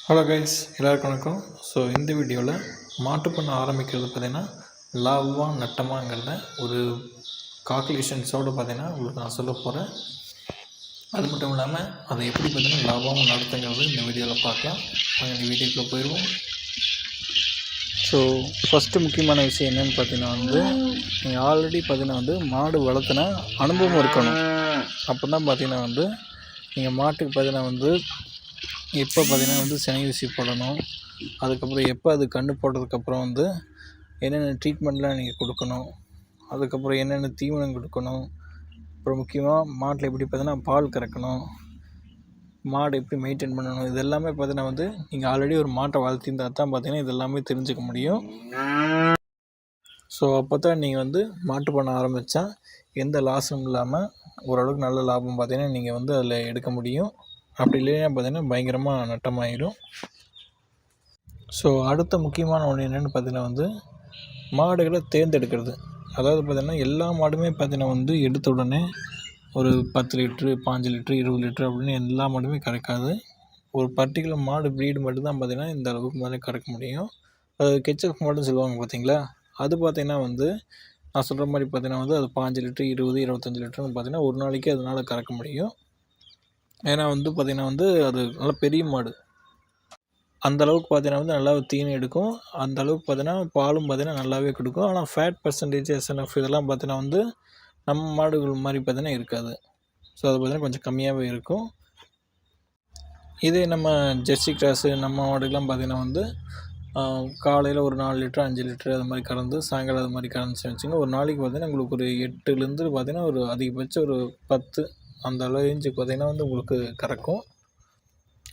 Hello guys, எல்லாருக்கும் வணக்கம். So இந்த வீடியோவில் மாட்டு பண்ண ஆரம்பிக்கிறது பார்த்திங்கன்னா லாபமாக நட்டமாங்கிறத ஒரு கால்குலேஷன்ஸோடு பார்த்திங்கன்னா உங்களுக்கு நான் சொல்ல போகிறேன். அது மட்டும் இல்லாமல் அதை எப்படி பார்த்திங்கன்னா லாபமாக நடத்துங்கிறது இந்த வீடியோவில் பார்க்கலாம். இந்த வீடியோக்குள்ளே போயிடுவோம். ஸோ ஃபஸ்ட்டு முக்கியமான விஷயம் என்னென்னு பார்த்தீங்கன்னா நீங்கள் ஆல்ரெடி பார்த்தீங்கன்னா மாடு வளர்த்துனா அனுபவம் இருக்கணும். அப்போ தான் பார்த்தீங்கன்னா நீங்கள் மாட்டுக்கு பார்த்தீங்கன்னா எப்போ பார்த்தீங்கன்னா சினை ஊசி போடணும், அதுக்கப்புறம் எப்போ அது கன்று போடுறதுக்கப்புறம் என்னென்ன ட்ரீட்மெண்ட்லாம் நீங்கள் கொடுக்கணும், அதுக்கப்புறம் என்னென்ன தீவனம் கொடுக்கணும், அப்புறம் முக்கியமாக மாட்டில் எப்படி பார்த்தீங்கன்னா பால் கறக்கணும், மாடு எப்படி மெயின்டைன் பண்ணணும், இது எல்லாமே பார்த்தீங்கன்னா நீங்கள் ஆல்ரெடி ஒரு மாட்டை வளர்த்திருந்தா தான் பார்த்தீங்கன்னா இது எல்லாமே தெரிஞ்சுக்க முடியும். ஸோ அப்போ தான் நீங்கள் மாட்டு பண்ண ஆரம்பித்தா எந்த லாஸும் இல்லாமல் ஓரளவுக்கு நல்ல லாபம் பார்த்தீங்கன்னா நீங்கள் அதில் எடுக்க முடியும். அப்படி இல்லைன்னா பார்த்தீங்கன்னா பயங்கரமாக நட்டமாயிடும். ஸோ அடுத்த முக்கியமான ஒன்று என்னென்னு பார்த்தீங்கன்னா மாடுகளை தேர்ந்தெடுக்கிறது. அதாவது பார்த்திங்கன்னா எல்லா மாடுமே பார்த்தீங்கன்னா எடுத்த உடனே ஒரு 10 லிட்ரு 5 லிட்ரு 20 லிட்ரு அப்படின்னு எல்லா மாடுமே கறக்காது. ஒரு பர்டிகுலர் மாடு ப்ரீடு மட்டும்தான் பார்த்திங்கன்னா இந்த அளவுக்கு மாதிரி கறக்க முடியும். அது கெச்சப் மாடுன்னு சொல்லுவாங்க பார்த்தீங்களா, அது பார்த்திங்கன்னா நான் சொல்கிற மாதிரி பார்த்தீங்கன்னா அது 5 லிட்ரு 20 25 லிட்டருன்னு பார்த்தீங்கன்னா ஒரு நாளைக்கு அதனால் கறக்க முடியும். ஏன்னா பார்த்திங்கன்னா அது நல்லா பெரிய மாடு, அந்தளவுக்கு பார்த்தீங்கன்னா நல்லா தீனி எடுக்கும், அந்தளவுக்கு பார்த்தீங்கன்னா பாலும் பார்த்தீங்கன்னா நல்லாவே கொடுக்கும். ஆனால் ஃபேட் பர்சன்டேஜ் எஸ்என்எஃப் இதெல்லாம் பார்த்தீங்கன்னா நம்ம மாடுகள் மாதிரி பார்த்தீங்கன்னா இருக்காது. ஸோ அது பார்த்தீங்கன்னா கொஞ்சம் கம்மியாகவே இருக்கும். இதே நம்ம ஜெர்சி கிராஸு நம்ம மாடுகள்லாம் பார்த்தீங்கன்னா காலையில் ஒரு 4 லிட்ரு 5 லிட்ரு அது மாதிரி கறந்து சாயங்காலம் அது மாதிரி கறந்துச்சு வச்சுங்க, ஒரு நாளைக்கு பார்த்தீங்கன்னா உங்களுக்கு ஒரு 8லேருந்து பார்த்தீங்கன்னா ஒரு அதிகபட்சம் ஒரு 10 அந்த ரேஞ்சுக்கு பார்த்திங்கன்னா உங்களுக்கு கறக்கும்.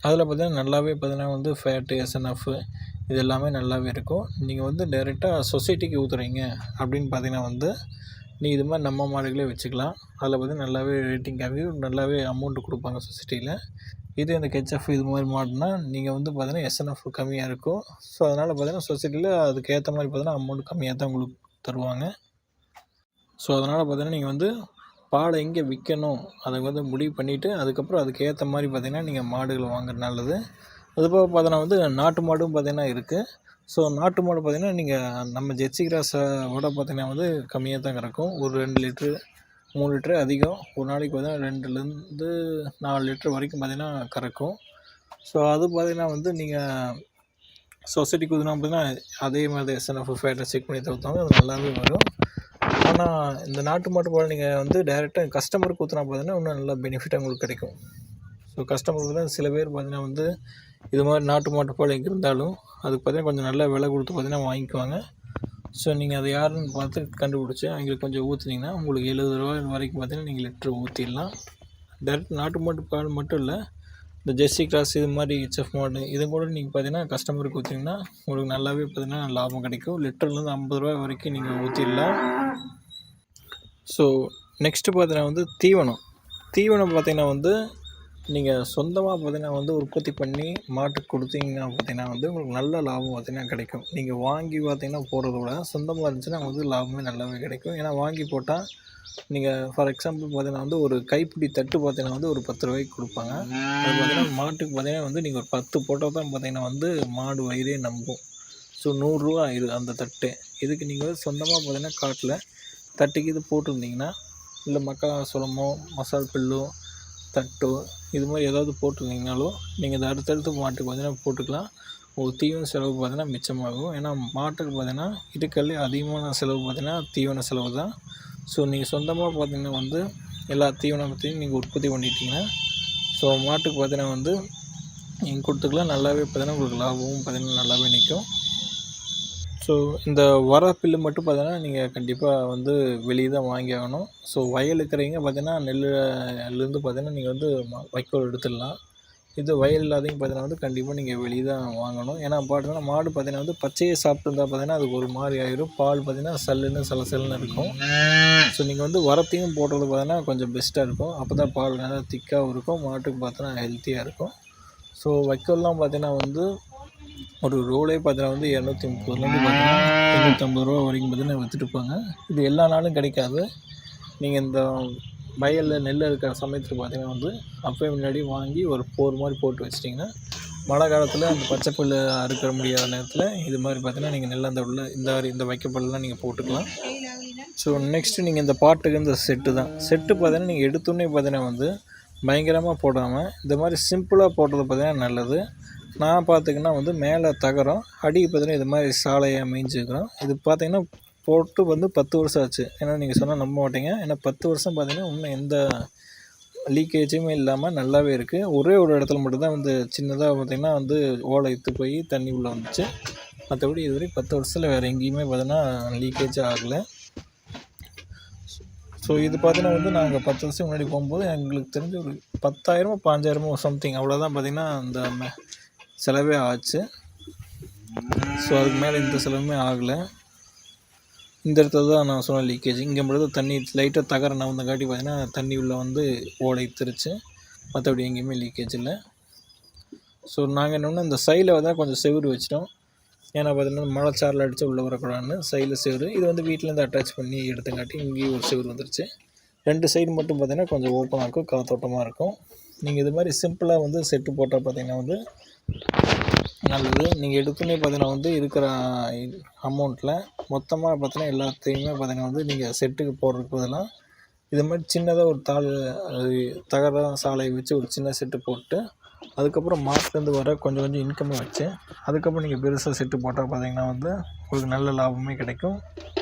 அதில் பார்த்திங்கன்னா நல்லாவே பார்த்திங்கன்னா ஃபேட்டு எஸ்என்எஃப் இது எல்லாமே நல்லாவே இருக்கும். நீங்கள் டைரெக்டாக சொசைட்டிக்கு ஊற்றுறீங்க அப்படின்னு பார்த்திங்கன்னா நீங்கள் இது மாதிரி நம்ம மாடுகளே வச்சுக்கலாம். அதில் பார்த்திங்கன்னா நல்லாவே ரேட்டிங் ஆகி நல்லாவே அமௌண்ட்டு கொடுப்பாங்க சொசைட்டியில். இது இந்த கெச்எஃப் இது மாதிரி மாடுனா நீங்கள் பார்த்திங்கன்னா எஸ்என்எஃப் கம்மியாக இருக்கும். ஸோ அதனால் பார்த்திங்கன்னா சொசைட்டியில் அதுக்கேற்ற மாதிரி பார்த்திங்கன்னா அமௌண்ட் கம்மியாக தான் உங்களுக்கு தருவாங்க. ஸோ அதனால் பார்த்திங்கன்னா நீங்கள் பாலை எங்கே விற்கணும் அதை முடிவு பண்ணிவிட்டு அதுக்கப்புறம் அதுக்கேற்ற மாதிரி பார்த்திங்கன்னா நீங்கள் மாடுகள் வாங்குறது நல்லது. அதுபோக பார்த்தோன்னா நாட்டு மாடும் பார்த்திங்கன்னா இருக்குது. ஸோ நாட்டு மாடு பார்த்திங்கன்னா நீங்கள் நம்ம ஜெர்சி கிராஸை விட பார்த்திங்கன்னா கம்மியாக தான் கறக்கும். ஒரு 2 லிட்ரு 3 லிட்ரு அதிகம். ஒரு நாளைக்கு பார்த்திங்கன்னா 2லேருந்து 4 லிட்ரு வரைக்கும் பார்த்திங்கன்னா கறக்கும். ஸோ அது பார்த்திங்கன்னா நீங்கள் சொசைட்டிக்கு ஊற்றினா பார்த்திங்கன்னா அதே மாதிரி எஸ்என்எஃப் ஃபேட்டை செக் பண்ணி தவிர்த்தாங்க, அது நல்லாவே வரும். ஆனால் இந்த நாட்டு மாட்டு பால் நீங்கள் டைரெக்டாக கஸ்டமருக்கு ஊற்றினா பார்த்தீங்கன்னா இன்னும் நல்லா பெனிஃபிட் உங்களுக்கு கிடைக்கும். ஸோ கஸ்டமருக்கு தான் சில பேர் பார்த்தீங்கன்னா இது மாதிரி நாட்டு மாட்டு பால் எங்கே இருந்தாலும் அதுக்கு பார்த்தீங்கன்னா கொஞ்சம் நல்லா விலை கொடுத்து பார்த்தீங்கன்னா வாங்கிக்குவாங்க. ஸோ நீங்கள் அதை யாருன்னு பார்த்து கண்டுபிடிச்சி அவங்களுக்கு கொஞ்சம் ஊற்றுனீங்கன்னா உங்களுக்கு 70 ரூபா வரைக்கும் பார்த்தீங்கன்னா நீங்கள் லிட்ரு ஊற்றிடலாம். டைரெக்ட் நாட்டு மாட்டு பால் மட்டும் இல்லை, இந்த ஜெர்சி கிராஸ் இது மாதிரி ஹெச்எஃப் மாடு இது கூட நீங்கள் பார்த்தீங்கன்னா கஸ்டமருக்கு ஊற்றிங்கன்னா உங்களுக்கு நல்லாவே பார்த்தீங்கன்னா லாபம் கிடைக்கும். லிட்டர்லேருந்து 50 ரூபா வரைக்கும் நீங்கள் ஊற்றிடலாம். ஸோ நெக்ஸ்ட்டு பார்த்தீங்கன்னா தீவனம் பார்த்தீங்கன்னா நீங்கள் சொந்தமாக பார்த்தீங்கன்னா உற்பத்தி பண்ணி மாட்டுக்கு கொடுத்தீங்கன்னா பார்த்தீங்கன்னா உங்களுக்கு நல்ல லாபம் பார்த்தீங்கன்னா கிடைக்கும். நீங்கள் வாங்கி பார்த்தீங்கன்னா போடுறத விட சொந்தமாக இருந்துச்சுன்னா லாபமே நல்லாவே கிடைக்கும். ஏன்னா வாங்கி போட்டால் நீங்கள் ஃபார் எக்ஸாம்பிள் பார்த்தீங்கன்னா ஒரு கைப்பிடி தட்டு பார்த்தீங்கன்னா ஒரு 10 ரூபாய்க்கு கொடுப்பாங்க. அது பார்த்தீங்கன்னா மாட்டுக்கு பார்த்தீங்கன்னா நீங்கள் ஒரு 10 போட்டால் தான் பார்த்தீங்கன்னா மாடு வயிறே நம்பும். ஸோ 100 ரூபா ஆயிடுது அந்த தட்டு. இதுக்கு நீங்கள் சொந்தமாக பார்த்தீங்கன்னா காட்டில் தட்டுக்கு இது போட்டிருந்தீங்கன்னா, இல்லை மக்காசோளமோ மசால் பில்லோ தட்டோ இது மாதிரி ஏதாவது போட்டிருந்தீங்கனாலும் நீங்கள் இதை அடுத்தடுத்து மாட்டுக்கு பார்த்தீங்கன்னா போட்டுக்கலாம். உங்களுக்கு தீவன செலவு பார்த்தீங்கன்னா மிச்சமாகும். ஏன்னா மாட்டுக்கு பார்த்தீங்கன்னா இதுக்கல்லே அதிகமான செலவு பார்த்தீங்கன்னா தீவன செலவு தான். ஸோ நீங்கள் சொந்தமாக பார்த்தீங்கன்னா எல்லா தீவனத்தையும் நீங்கள் உற்பத்தி பண்ணிட்டீங்கன்னா ஸோ மாட்டுக்கு பார்த்தீங்கன்னா நீங்கள் கொடுத்துக்கலாம். நல்லாவே பார்த்தீங்கன்னா உங்களுக்கு லாபமும் பார்த்தீங்கன்னா நல்லாவே நிற்கும். ஸோ இந்த வர பில்லு மட்டும் பார்த்தீங்கன்னா நீங்கள் கண்டிப்பாக வெளியே தான் வாங்கி ஆகணும். ஸோ வயல் இருக்கிறவங்க பார்த்தீங்கன்னா நெல்லுலேருந்து பார்த்தீங்கன்னா நீங்கள் வைக்கோல் எடுத்துடலாம். இது வயல் இல்லாதவங்க பார்த்தீங்கன்னா கண்டிப்பாக நீங்கள் வெளியே தான் வாங்கணும். ஏன்னா பார்த்தீங்கன்னா மாடு பார்த்தீங்கன்னா பச்சையை சாப்பிட்டு இருந்தால் பார்த்தீங்கன்னா அதுக்கு ஒரு மாதிரி ஆயிடும். பால் பார்த்தீங்கன்னா சல்லுன்னு சலசல்னு இருக்கும். ஸோ நீங்கள் வரத்தையும் போடுறது பார்த்தீங்கன்னா கொஞ்சம் பெஸ்ட்டாக இருக்கும். அப்போ தான் பால் நல்லா திக்காகவும் இருக்கும், மாட்டுக்கு பார்த்தீங்கன்னா ஹெல்த்தியாக இருக்கும். ஸோ வைக்கோல்லாம் பார்த்தீங்கன்னா ஒரு ரோலே பார்த்தீங்கன்னா 230லேருந்து பார்த்தீங்கன்னா 250 ரூபா வரைக்கும் பார்த்தீங்கன்னா விற்றுட்டுருப்பாங்க. இது எல்லா நாளும் கிடைக்காது. நீங்கள் இந்த வயலில் நெல் இருக்கிற சமயத்தில் பார்த்தீங்கன்னா அப்போயே முன்னாடி வாங்கி ஒரு போர் மாதிரி போட்டு வச்சிட்டிங்கன்னா மழை காலத்தில் அந்த பச்சை புல் அறுக்க முடியாத நேரத்தில் இது மாதிரி பார்த்தீங்கன்னா நீங்கள் நெல் அந்த உள்ள இந்த வைக்கப்புல்லாம் நீங்கள் போட்டுக்கலாம். ஸோ நெக்ஸ்ட்டு நீங்கள் இந்த பாட்டுக்கு இந்த செட்டு தான். செட்டு பார்த்தீங்கன்னா நீங்கள் எடுத்தோடனே பார்த்தீங்கன்னா வந்து பயங்கரமாக போடாமல் இந்த மாதிரி சிம்பிளாக போடுறது பார்த்தீங்கன்னா நல்லது. நான் பார்த்திங்கன்னா வந்து மேலே தகரம், அடிக்கு பார்த்தீங்கன்னா இது மாதிரி சாலையாக மேய்ஞ்சிக்கிறோம். இது பார்த்திங்கன்னா போட்டு வந்து 10 வருஷம் ஆச்சு. ஏன்னா நீங்கள் சொன்னால் நம்ப மாட்டீங்க. ஏன்னா 10 வருஷம் பார்த்திங்கன்னா இன்னும் எந்த லீக்கேஜுமே இல்லாமல் நல்லாவே இருக்குது. ஒரே ஒரு இடத்துல மட்டும்தான் வந்து சின்னதாக பார்த்திங்கன்னா வந்து ஓலை இத்து போய் தண்ணி உள்ளே வந்துச்சு. மற்றபடி இதுவரைக்கும் 10 வருஷத்தில் வேறு எங்கேயுமே பார்த்தீங்கன்னா லீக்கேஜே ஆகலை. ஸோ இது பார்த்தீங்கன்னா வந்து நாங்கள் 10 வருஷம் முன்னாடி போகும்போது எங்களுக்கு தெரிஞ்சு ஒரு 10,000 15,000 சம்திங் அவ்வளோதான் பார்த்திங்கன்னா அந்த செலவே ஆச்சு. ஸோ அதுக்கு மேலே எந்த செலவுமே ஆகலை. இந்த இடத்துல தான் நான் சொன்ன லீக்கேஜ். இங்கே மட்டும் தண்ணி லைட்டாக தகர நவந்தங்காட்டி பார்த்தீங்கன்னா தண்ணி உள்ளே வந்து ஓலை திருச்சு. மற்றபடி எங்கேயுமே லீக்கேஜ் இல்லை. ஸோ நாங்கள் என்னென்னா இந்த சைடில் வந்து கொஞ்சம் செவுரு வச்சிட்டோம். ஏன்னா பார்த்தீங்கன்னா மழைச்சாரில் அடித்து உள்ளே வரக்கூடாதுன்னு சைடில் செவுரு. இது வந்து வீட்டிலேருந்து அட்டாச் பண்ணி எடுத்தங்காட்டி இங்கேயும் ஒரு செவுரு வந்துருச்சு. 2 சைடு மட்டும் பார்த்தீங்கன்னா கொஞ்சம் ஓப்பனாக இருக்கும், காத்தோட்டமாக இருக்கும். நீங்கள் இது மாதிரி சிம்பிளாக வந்து செட்டு போட்டால் பார்த்தீங்கன்னா வந்து நல்லது. நீங்கள் எடுத்துன்னே பார்த்தீங்கன்னா வந்து இருக்கிற அமௌண்ட்டில் மொத்தமாக பார்த்தீங்கன்னா எல்லாத்தையுமே பார்த்தீங்கன்னா வந்து நீங்கள் செட்டுக்கு போடுறதுக்கு பதிலாக இது மாதிரி சின்னதாக ஒரு தகர சாலையை வச்சு ஒரு சின்ன செட்டு போட்டு அதுக்கப்புறம் மாதத்துலேருந்து வர கொஞ்சம் கொஞ்சம் இன்கம்மை வச்சு அதுக்கப்புறம் நீங்கள் பெருசாக செட்டு போட்டால் பார்த்தீங்கன்னா வந்து உங்களுக்கு நல்ல லாபமே கிடைக்கும்.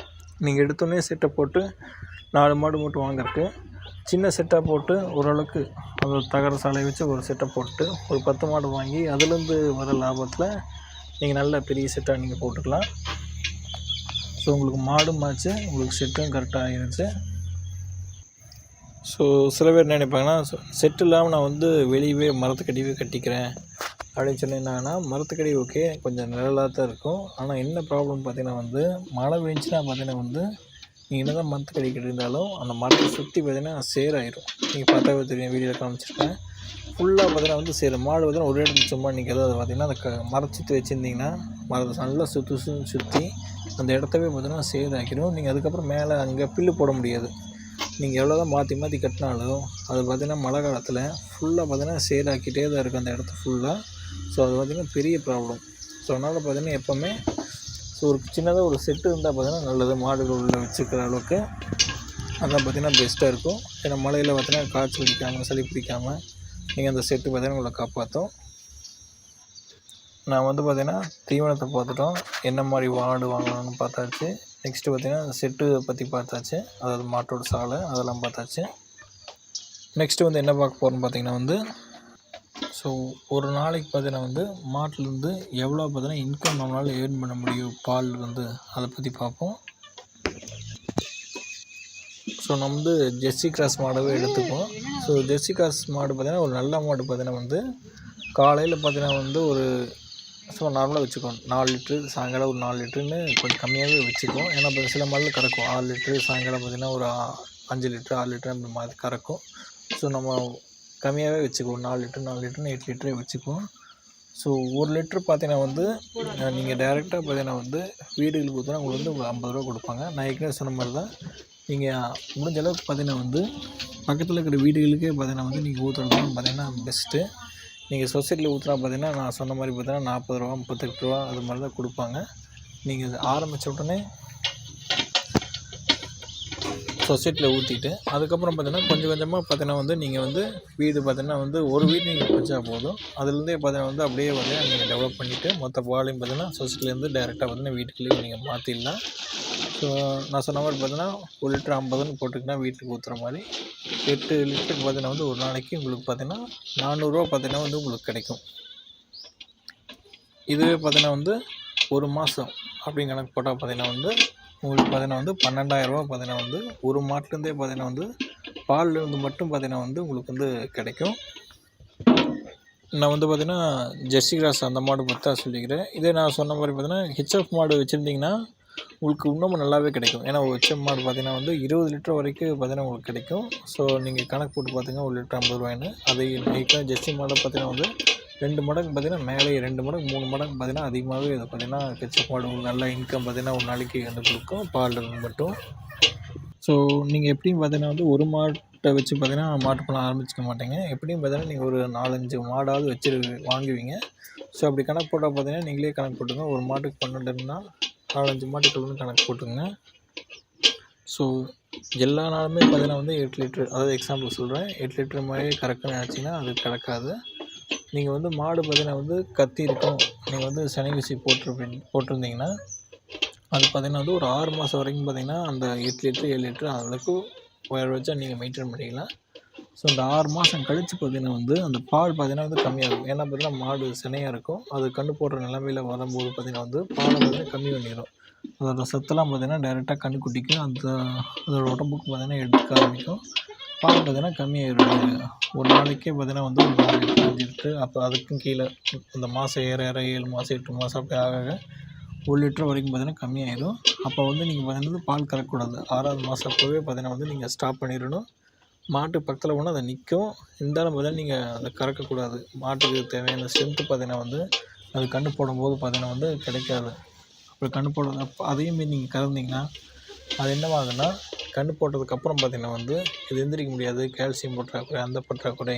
நீங்கள் எடுத்தோடனே செட்டை போட்டு 4 மாடு மட்டும் வாங்குறதுக்கு சின்ன செட்டாக போட்டு ஓரளவுக்கு அது தகர சாலையை வச்சு ஒரு செட்டை போட்டு ஒரு 10 மாடு வாங்கி அதுலேருந்து வர லாபத்தில் நீங்கள் நல்ல பெரிய செட்டாக நீங்கள் போட்டுக்கலாம். ஸோ உங்களுக்கு மாடும் ஆச்சு, உங்களுக்கு செட்டும் கரெக்டாக ஆகிருச்சு. ஸோ சில பேர் என்ன நினைப்பாங்கன்னா செட்டு இல்லாமல் நான் வந்து வெளியவே மரத்துக்கடியே கட்டிக்கிறேன் அப்படின்னு சொன்னீங்கன்னா மரத்துக்கடி ஓகே கொஞ்சம் நிழலாக தான் இருக்கும். ஆனால் என்ன ப்ராப்ளம் பார்த்தீங்கன்னா வந்து மழை பெஞ்சுன்னா பார்த்தீங்கன்னா வந்து நீங்கள் என்ன தான் மரத்துக்கடி கட்டியிருந்தாலும் அந்த மரத்தை சுற்றி பார்த்தீங்கன்னா சேராயிரும். நீங்கள் பார்த்தாவே தெரியும், வீடியோவில் காமிச்சிருக்கேன். ஃபுல்லாக பார்த்தீங்கன்னா வந்து சேரும். மாடு பார்த்தீங்கன்னா ஒரு இடத்துல சும்மா நிற்காது. அதை பார்த்தீங்கன்னா அந்த மரம் சுற்றி வச்சுருந்தீங்கன்னா மரத்தை நல்லா சுற்றி அந்த இடத்தவே பார்த்தீங்கன்னா சேராக்கிடும். நீங்கள் அதுக்கப்புறம் மேலே அங்கே புல்லு போட முடியாது. நீங்கள் எவ்வளோ தான் மாற்றி கட்டினாலும் அது பார்த்திங்கன்னா மழை காலத்தில் ஃபுல்லாக பார்த்தீங்கன்னா சேராக்கிட்டே தான் இருக்கும் அந்த இடத்த ஃபுல்லாக. ஸோ அது பார்த்திங்கன்னா பெரிய ப்ராப்ளம். ஸோ அதனால் பார்த்திங்கன்னா எப்போவுமே ஸோ ஒரு சின்னதாக ஒரு செட்டு இருந்தால் பார்த்திங்கன்னா நல்லது. மாடுகள் உள்ள வச்சுக்கிற அளவுக்கு அதான் பார்த்திங்கன்னா பெஸ்ட்டாக இருக்கும். ஏன்னா மழையில் பார்த்திங்கன்னா காய்ச்சல் பிடிக்காமல் சளி பிடிக்காமல் நீங்கள் அந்த செட்டு பார்த்திங்கன்னா உங்களை காப்பாற்றும். நான் வந்து பார்த்திங்கன்னா தீவனத்தை பார்த்துட்டோம், என்ன மாதிரி மாடு வாங்கணும்னு பார்த்தாச்சு. நெக்ஸ்ட்டு பார்த்திங்கன்னா செட்டு பற்றி பார்த்தாச்சு, அதாவது மாட்டோட சாலை அதெல்லாம் பார்த்தாச்சு. நெக்ஸ்ட்டு வந்து என்ன பார்க்க போகிறோம்னு பார்த்திங்கன்னா வந்து ஸோ ஒரு நாளைக்கு பார்த்திங்கன்னா வந்து மாட்டிலேருந்து எவ்வளோ பார்த்திங்கன்னா இன்கம் நம்மளால் ஏர்ன் பண்ண முடியும் பால் வந்து அதை பற்றி பார்ப்போம். ஸோ நம்ம வந்து ஜெர்சி கிராஸ் மாடவே எடுத்துப்போம். ஸோ ஜெர்சி கிராஸ் மாடு பார்த்திங்கன்னா ஒரு நல்ல மாடு பார்த்திங்கன்னா வந்து காலையில் பார்த்திங்கன்னா வந்து ஒரு ஸோ நார்மலாக வச்சுக்கோம் 4 லிட்ரு, சாயங்காலம் ஒரு 4 லிட்டருன்னு கொஞ்சம் கம்மியாகவே வச்சுக்குவோம். ஏன்னா இப்போ சில மாடல் கறக்கும் 6 லிட்ரு, சாயங்காலம் பார்த்திங்கன்னா ஒரு 5 லிட்ரு 6 லிட்ரு அந்த மாதிரி கறக்கும். ஸோ நம்ம கம்மியாகவே வச்சுக்குவோம், 4 லிட்டருன்னு 8 லிட்டரே வச்சுக்குவோம். ஸோ 1 லிட்ரு பார்த்திங்கன்னா வந்து நீங்கள் டைரெக்டாக பார்த்திங்கன்னா வந்து வீடுகளுக்கு ஊற்றினா உங்களுக்கு வந்து ஒரு 50 ரூபா கொடுப்பாங்க. நான் ஏற்கனவே சொன்ன மாதிரி தான் நீங்கள் முடிஞ்ச அளவுக்கு பார்த்திங்கன்னா வந்து பக்கத்தில் இருக்கிற வீடுகளுக்கே பார்த்திங்கன்னா வந்து நீங்கள் ஊற்றுறது தான் பார்த்திங்கன்னா பெஸ்ட்டு. நீங்கள் சொசைட்டியில் ஊற்றுனா பார்த்திங்கன்னா நான் சொன்ன மாதிரி பார்த்தீங்கன்னா 40 ரூபா 38 ரூபா அது மாதிரி தான் கொடுப்பாங்க. நீங்கள் ஆரம்பித்த உடனே சொசைட்டியில் ஊற்றிட்டு அதுக்கப்புறம் பார்த்திங்கன்னா கொஞ்சம் கொஞ்சமாக பார்த்திங்கன்னா வந்து நீங்கள் வந்து வீடு பார்த்திங்கன்னா வந்து ஒரு வீடு நீங்கள் வச்சா போதும். அதுலேருந்தே பார்த்திங்கன்னா வந்து அப்படியே வந்து நீங்கள் டெவலப் பண்ணிவிட்டு மொத்த பாலையும் பார்த்திங்கன்னா சொசைட்டிலேருந்து டைரெக்டாக பார்த்திங்கன்னா வீட்டுக்குள்ளேயே நீங்கள் மாற்றிடலாம். ஸோ நான் சொன்ன மாதிரி பார்த்தீங்கன்னா 1 லிட்டர் 50ன்னு போட்டுக்கினா வீட்டுக்கு ஊற்றுற மாதிரி 8 லிட்டருக்கு பார்த்தீங்கன்னா வந்து ஒரு நாளைக்கு உங்களுக்கு பார்த்தீங்கன்னா 400 ரூபா பார்த்தீங்கன்னா வந்து உங்களுக்கு கிடைக்கும். இதுவே பார்த்தீங்கன்னா வந்து ஒரு மாதம் அப்படின்னு கணக்கு போட்டால் பார்த்தீங்கன்னா வந்து உங்களுக்கு பார்த்தீங்கன்னா வந்து 12,000 ரூபா பார்த்தீங்கன்னா வந்து ஒரு மாட்டிலேருந்தே பார்த்தீங்கன்னா வந்து பால்லேருந்து மட்டும் பார்த்தீங்கன்னா வந்து உங்களுக்கு வந்து கிடைக்கும். நான் வந்து பார்த்தீங்கன்னா ஜெர்சி கிராஸ் அந்த மாடு பற்றி தான் சொல்லிக்கிறேன். இதே நான் சொன்ன மாதிரி பார்த்தீங்கன்னா ஹெச்எஃப் மாடு வச்சுருந்தீங்கன்னா உங்களுக்கு இன்னமும் நல்லாவே கிடைக்கும். ஏன்னா ஒரு ஹெச்எஃப் மாடு பார்த்தீங்கன்னா வந்து 20 லிட்டர் வரைக்கும் பார்த்தீங்கன்னா உங்களுக்கு கிடைக்கும். ஸோ நீங்கள் கணக்கு போட்டு பார்த்தீங்கன்னா 1 லிட்டர் 50 ரூபாய்ன்னு. அதை இப்போ ஜெர்சி மாடை பார்த்தீங்கன்னா வந்து 2 மடங்கு பார்த்தீங்கன்னா மேலே 2 மடங்கு 3 மடங்கு பார்த்தீங்கன்னா அதிகமாகவே இதை பார்த்தீங்கன்னா ஹெச்எஃப் மாடு உங்களுக்கு நல்ல இன்கம் பார்த்தீங்கன்னா ஒரு நாளைக்கு வந்து கொடுக்கும் பால் மட்டும். ஸோ நீங்கள் எப்படியும் பார்த்தீங்கன்னா வந்து ஒரு மாட்டை வச்சு பார்த்தீங்கன்னா மாட்டு பண்ண ஆரம்பிச்சிக்க மாட்டீங்க. எப்படியும் பார்த்தீங்கன்னா நீங்கள் ஒரு 4-5 மாடாவது வாங்குவீங்க. ஸோ அப்படி கணக்கு போட்டால் பார்த்தீங்கன்னா நீங்களே கணக்கு போட்டுங்க. ஒரு மாட்டுக்கு 12ன்னா 4-5 மாட்டுக்கள்னு கணக்கு போட்டுங்க. ஸோ எல்லா நாளுமே பார்த்தீங்கன்னா வந்து 8 லிட்ரு, அதாவது எக்ஸாம்பிள் சொல்கிறேன், 8 லிட்டர் மாதிரி கறக்குன்னு நினச்சிங்கன்னா அது கிடக்காது. நீங்கள் வந்து மாடு பார்த்தீங்கன்னா வந்து கத்தி இருக்கும், நீங்கள் வந்து சனி ஊசி போட்டிருந்தீங்கன்னா அது பார்த்தீங்கன்னா வந்து ஒரு 6 மாதம் வரைக்கும் பார்த்தீங்கன்னா அந்த 8 லிட்ரு 7 லிட்ரு அளவுக்கு வச்சா நீங்கள் மெயின்டைன் பண்ணிக்கலாம். ஸோ அந்த 6 மாதம் கழித்து பார்த்தீங்கன்னா வந்து அந்த பால் பார்த்தீங்கன்னா வந்து கம்மியாகும். ஏன்னா பார்த்தீங்கன்னா மாடு சினையாக இருக்கும், அது கன்று போடுற நிலமையில் வரும்போது பார்த்தீங்கன்னா வந்து பாலை பார்த்தீங்கன்னா கம்மி பண்ணிடும். அதோட சத்தெல்லாம் பார்த்தீங்கன்னா டைரெக்டாக கன்றுக்குட்டிக்கு அதோட உடம்புக்கு பார்த்தீங்கன்னா எடுத்துக்க ஆரம்பிக்கும். பால் பார்த்தீங்கன்னா கம்மியாகிடும். ஒரு நாளைக்கே பார்த்தீங்கன்னா வந்து ஒரு 4 லிட்டர் 5 லிட்ரு, அப்போ அதுக்கும் கீழே இந்த மாதம் ஏற 7 மாதம் 8 மாதம் அப்படி ஆக 1 லிட்டர் வரைக்கும் பார்த்தீங்கன்னா கம்மியாயிடும். அப்போ வந்து நீங்கள் பார்த்தீங்கன்னா பால் கறக்கக்கூடாது. 6வது மாதம் அப்போவே பார்த்தீங்கன்னா வந்து நீங்கள் ஸ்டாப் பண்ணிடணும். மாட்டு பக்கத்தில் போனால் அதை நிற்கும், இருந்தாலும் பார்த்தீங்கன்னா நீங்கள் அதை கறக்கக்கூடாது. மாட்டுக்கு தேவையான ஸ்ட்ரென்த்து பார்த்தீங்கன்னா வந்து அது கன்று போடும்போது பார்த்தீங்கன்னா வந்து கிடைக்காது. அப்படி கன்று போடுறது அதையும் மீறி நீங்கள் கறந்தீங்கன்னா அது என்னவாகுன்னா, கன்று போட்டதுக்கப்புறம் பார்த்தீங்கன்னா வந்து இது எந்திரிக்க முடியாது, கால்சியம் பற்றாக்குறை, அந்த பற்றாக்குறை,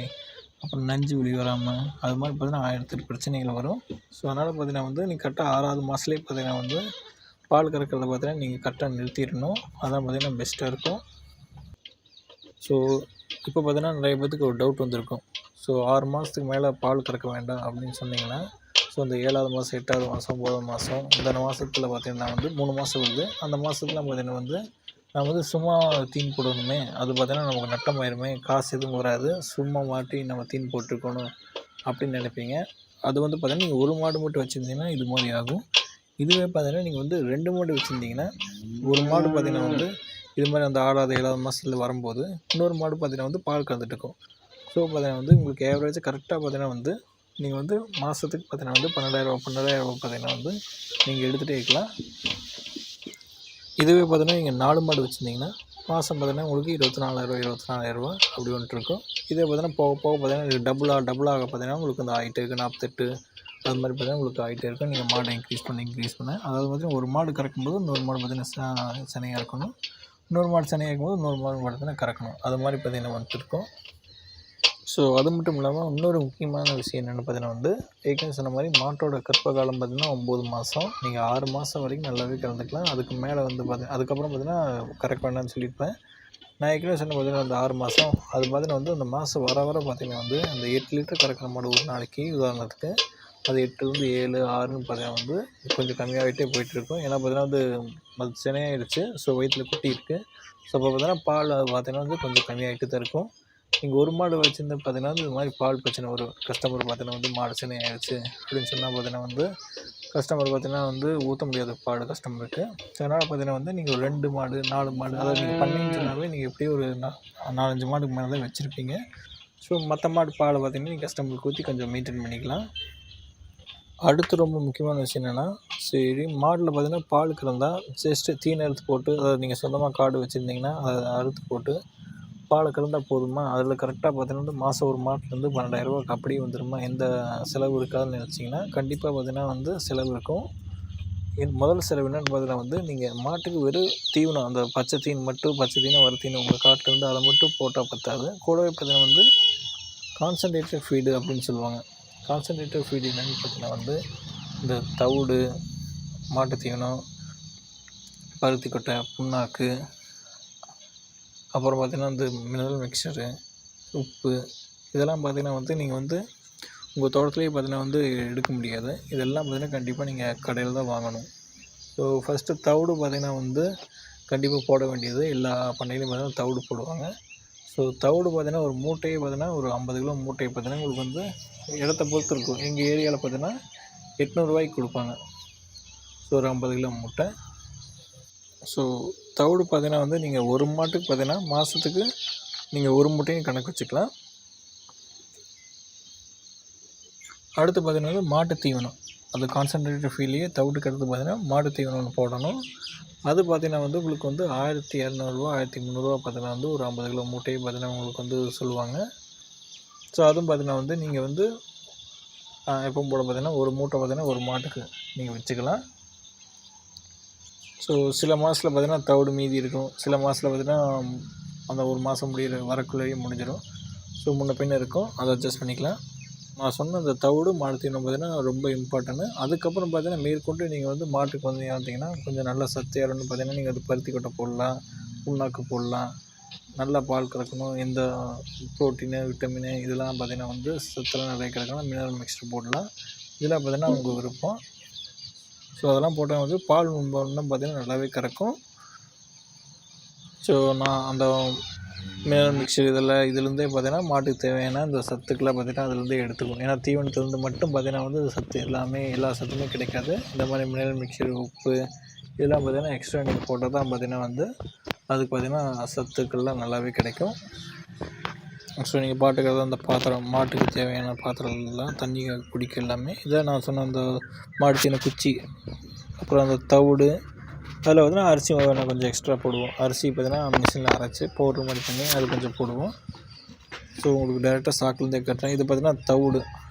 அப்புறம் நஞ்சு வெளியே வராமல், அது மாதிரி பார்த்தீங்கன்னா 1008 பிரச்சனைகள் வரும். ஸோ அதனால் பார்த்தீங்கன்னா வந்து நீங்கள் கரெக்டாக 6வது மாதத்துலேயே பார்த்தீங்கன்னா வந்து பால் கறக்கிறத பார்த்தீங்கன்னா நீங்கள் கரெக்டாக நிறுத்திடணும். அதான் பார்த்தீங்கன்னா பெஸ்ட்டாக இருக்கும். ஸோ இப்போ பார்த்தீங்கன்னா நிறைய பேத்துக்கு ஒரு டவுட் வந்திருக்கும். ஸோ 6 மாதத்துக்கு மேலே பால் கறக்க வேண்டாம் அப்படின்னு சொன்னீங்கன்னா, ஸோ இந்த 7வது மாதம் 8வது மாதம் 9வது மாதம் இந்த மாதத்தில் பார்த்தீங்கன்னா வந்து 3 மாதம் வருது. அந்த மாதத்துல பார்த்தீங்கன்னா வந்து நம்ம வந்து சும்மா தீன் போடணுமே, அது பார்த்தீங்கன்னா நமக்கு நட்டமாயிருமே, காசு எதுவும் வராது, சும்மா மாட்டி நம்ம தீன் போட்டிருக்கணும் அப்படின்னு நினைப்பீங்க. அது வந்து பார்த்தீங்கன்னா நீங்கள் ஒரு மாடு மட்டும் வச்சுருந்தீங்கன்னா இது மாதிரி ஆகும். இதுவே பார்த்தீங்கன்னா நீங்கள் வந்து 2 மாடு வச்சுருந்தீங்கன்னா, ஒரு மாடு பார்த்தீங்கன்னா வந்து இது மாதிரி அந்த 6வது 7வது மாதத்துல வரும்போது இன்னொரு மாடு பார்த்தீங்கன்னா வந்து பால் கறந்துட்டு இருக்கும். ஸோ பார்த்தீங்கன்னா வந்து உங்களுக்கு ஏவரேஜ் கரெக்டாக பார்த்தீங்கன்னா வந்து நீங்கள் வந்து மாதத்துக்கு பார்த்தீங்கன்னா வந்து 12,000 பார்த்தீங்கன்னா வந்து நீங்கள் எடுத்துகிட்டே இருக்கலாம். இதுவே பார்த்தீங்கன்னா நீங்கள் 4 மாடு வச்சுருந்தீங்கன்னா மாதம் பார்த்தீங்கன்னா உங்களுக்கு 24,000 அப்படி வந்துட்டு இருக்கும். இதே பார்த்தீங்கன்னா போக போக பார்த்தீங்கன்னா டபுளாக பார்த்தீங்கன்னா உங்களுக்கு வந்து ஆகிட்டே இருக்குது, 48 அது மாதிரி பார்த்தீங்கன்னா உங்களுக்கு ஆகிட்டே இருக்கும். நீங்கள் மாடை இன்க்ரீஸ் பண்ண அதாவது பார்த்தீங்கன்னா ஒரு மாடு கறக்கும்போது இன்னொரு மாடு பார்த்தீங்கன்னா சனையாக இருக்கணும், இன்னொரு மாடு சனையாக இருக்கும்போது இன்னொரு மாடு பார்த்தீங்கன்னா கறக்கணும். அது மாதிரி பார்த்தீங்கன்னா வந்துட்டு இருக்கும். ஸோ அது மட்டும் இல்லாமல் இன்னொரு முக்கியமான விஷயம் என்னென்னு பார்த்தீங்கன்னா வந்து ஏற்கனவே சொன்ன மாதிரி மாட்டோட கர்ப்ப காலம் பார்த்தீங்கன்னா 9 மாதம். நீங்கள் 6 மாதம் வரைக்கும் நல்லாவே கறந்துக்கலாம். அதுக்கு மேலே வந்து அதுக்கப்புறம் பார்த்தீங்கன்னா கறக்க வேண்டாம்னு சொல்லியிருப்பேன். நான் ஏற்கனவே சொன்ன பார்த்தீங்கன்னா அந்த 6 மாதம் அது பார்த்தீங்கன்னா வந்து அந்த மாதம் வர பார்த்தீங்கன்னா வந்து அந்த 8 லிட்டர் கறக்கிற மாடு ஒரு நாளைக்கு உதாரணத்துக்கு அது 8லேருந்து 7 6ன்னு பார்த்தீங்கன்னா வந்து கொஞ்சம் கம்மியாகிட்டே போயிட்டுருக்கும். ஏன்னா பார்த்தீங்கன்னா வந்து அது சினையாகிடுச்சு, ஸோ வயிற்றில் குட்டி இருக்குது. ஸோ அப்போ பார்த்தீங்கன்னா பால் பார்த்தீங்கன்னா வந்து கொஞ்சம் கம்மியாகிட்டு தான் இருக்கும். நீங்கள் ஒரு மாடு வச்சுருந்து பார்த்தீங்கன்னா இது மாதிரி பால் பிரச்சனை வரும். கஸ்டமர் பார்த்தீங்கன்னா வந்து மாடு சினை ஆயிடுச்சு அப்படின்னு சொன்னால் பார்த்தீங்கன்னா வந்து கஸ்டமர் பார்த்தீங்கன்னா வந்து ஊற்ற முடியாது பால் கஸ்டமருக்கு. ஸோ அதனால் பார்த்தீங்கன்னா வந்து நீங்கள் 2 மாடு 4 மாடு அதாவது நீங்கள் பண்ணின்னு சொன்னாவே நீங்கள் எப்படியும் ஒரு 4-5 மாடுக்கு மேலே தான் வச்சுருப்பீங்க. ஸோ மற்ற மாடு பால் பார்த்தீங்கன்னா நீங்கள் கஸ்டமருக்கு ஊற்றி கொஞ்சம் மெயின்டைன் பண்ணிக்கலாம். அடுத்து ரொம்ப முக்கியமான விஷயம் என்னென்னா, சரி மாடில் பார்த்தீங்கன்னா பால் கறந்தால் ஜஸ்ட்டு தீனி அறுத்து போட்டு, அதாவது நீங்கள் சொந்தமாக காடு வச்சுருந்தீங்கன்னா அதை அறுத்து போட்டு பால் கறந்தால் போதுமா? அதில் கரெக்டாக பார்த்தீங்கன்னா வந்து மாதம் ஒரு மாட்டுலேருந்து 12,000 அப்படியே வந்துடுமா? எந்த செலவு இருக்காதுன்னு நினச்சிங்கன்னா கண்டிப்பாக பார்த்தீங்கன்னா வந்து செலவு இருக்கும். முதல் செலவு என்னென்னு பார்த்தீங்கன்னா வந்து நீங்கள் மாட்டுக்கு வெறும் தீவனம், அந்த பச்சை தீன் மட்டும் பச்சை தீனம் வர தீனம் உங்கள் காட்டிலேருந்து அதை மட்டும் போட்டால் பத்தாது. கூடவே பார்த்தீங்கன்னா வந்து கான்சன்ட்ரேட்டட் ஃபீடு அப்படின்னு சொல்லுவாங்க. கான்சன்ட்ரேட்டட் ஃபீடு என்னென்னு பார்த்தீங்கன்னா வந்து இந்த தவிடு, மாட்டு தீவனம், பருத்தி கொட்டை, புண்ணாக்கு, அப்புறம் பார்த்திங்கன்னா இந்த மினரல் மிக்சரு, உப்பு, இதெல்லாம் பார்த்திங்கன்னா வந்து நீங்கள் வந்து உங்கள் தோட்டத்துலேயே பார்த்திங்கன்னா வந்து எடுக்க முடியாது. இதெல்லாம் பார்த்திங்கன்னா கண்டிப்பாக நீங்கள் கடையில் தான் வாங்கணும். ஸோ ஃபஸ்ட்டு தவிடு பார்த்திங்கன்னா வந்து கண்டிப்பாக போட வேண்டியது எல்லா பண்ணையிலையும் பார்த்திங்கன்னா தவிடு போடுவாங்க. ஸோ தவிடு பார்த்திங்கன்னா ஒரு மூட்டையே பார்த்திங்கன்னா ஒரு 50 கிலோ மூட்டையை பார்த்திங்கன்னா உங்களுக்கு வந்து இடத்த பொறுத்து இருக்கும். எங்கள் ஏரியாவில் பார்த்திங்கன்னா 800 கொடுப்பாங்க. ஸோ ஒரு 50 கிலோ மூட்டை. ஸோ தவிடு பார்த்தீங்கன்னா வந்து நீங்கள் ஒரு மாட்டுக்கு பார்த்தீங்கன்னா மாதத்துக்கு நீங்கள் ஒரு மூட்டையும் கணக்கு வச்சுக்கலாம். அடுத்து பார்த்தீங்கன்னா வந்து மாட்டு தீவனம், அது கான்சன்ட்ரேட்டட் ஃபீல்லையே தவிடுக்கு அடுத்து பார்த்தீங்கன்னா மாட்டு தீவனம் ஒன்று போடணும். அது பார்த்தீங்கன்னா வந்து உங்களுக்கு வந்து 1,200 1,300 பார்த்தீங்கன்னா வந்து ஒரு 50 கிலோ மூட்டையை பார்த்தீங்கன்னா உங்களுக்கு வந்து சொல்லுவாங்க. ஸோ அதுவும் பார்த்தீங்கன்னா வந்து நீங்கள் வந்து எப்பவும் போல் பார்த்தீங்கன்னா ஒரு மூட்டை பார்த்தீங்கன்னா ஒரு மாட்டுக்கு நீங்கள் வச்சுக்கலாம். ஸோ சில மாதத்தில் பார்த்திங்கன்னா தவிடு மீதி இருக்கும், சில மாதத்தில் பார்த்திங்கன்னா அந்த ஒரு மாதம் வரக்குள்ளேயே முடிஞ்சிடும். ஸோ முன்ன பின்ன இருக்கும், அதை அட்ஜஸ்ட் பண்ணிக்கலாம். நான் சொன்ன இந்த தவிடு மாடு தீவனம் பார்த்தீங்கன்னா ரொம்ப இம்பார்ட்டன்ட்டு. அதுக்கப்புறம் பார்த்தீங்கன்னா மேற்கொண்டு நீங்கள் வந்து மாட்டுக்கு வந்து பார்த்தீங்கன்னா கொஞ்சம் நல்லா சத்து ஏறணும்னு பார்த்தீங்கன்னா நீங்கள் அது பருத்தி கொட்டை போடலாம், புண்ணாக்கு போடலாம். நல்லா பால் கறக்கணும், எந்த ப்ரோட்டீனு விட்டமினு இதெல்லாம் பார்த்தீங்கன்னா வந்து சத்துலாம் நிறைய கிடைக்கணும், மினரல் மிக்சர் போடலாம். இதெல்லாம் பார்த்தீங்கன்னா உங்கள் விருப்பம். ஸோ அதெல்லாம் போட்டால் வந்து பால் இன்னும் பார்த்தீங்கன்னா நல்லாவே கறக்கும். ஸோ நான் அந்த மினரல் மிக்சர் இதுலேருந்தே பார்த்தீங்கன்னா மாட்டுக்கு தேவையான இந்த சத்துக்கெல்லாம் பார்த்தீங்கன்னா அதுலேருந்தே எடுத்துக்கும். ஏன்னா தீவனத்துலேருந்து மட்டும் பார்த்தீங்கன்னா வந்து சத்து எல்லா சத்துமே கிடைக்காது. இந்த மாதிரி மினரல் மிக்சர், உப்பு இதெல்லாம் பார்த்தீங்கன்னா எக்ஸ்ட்ரா நீங்கள் போட்டால் தான் பார்த்தீங்கன்னா வந்து அதுக்கு பார்த்தீங்கன்னா சத்துக்கள்லாம் நல்லாவே கிடைக்கும். ஸோ நீங்கள் பாட்டுக்கிறது அந்த பாத்திரம், மாட்டுக்கு தேவையான பாத்திரம்லாம் தண்ணி குடிக்க எல்லாமே இதை நான் சொன்ன அந்த மாடு தீவன குச்சி, அப்புறம் அந்த தவிடு, அதில் பார்த்தீங்கன்னா அரிசி நான் கொஞ்சம் எக்ஸ்ட்ரா போடுவோம். அரிசி பார்த்தீங்கன்னா மிஷினில் அரைச்சி பவுட்ரு மாதிரி பண்ணி அது கொஞ்சம் போடுவோம். ஸோ உங்களுக்கு டேரெக்டாக சாக்குலேருந்தே கட்டுறேன். இது பார்த்தீங்கன்னா தவிடு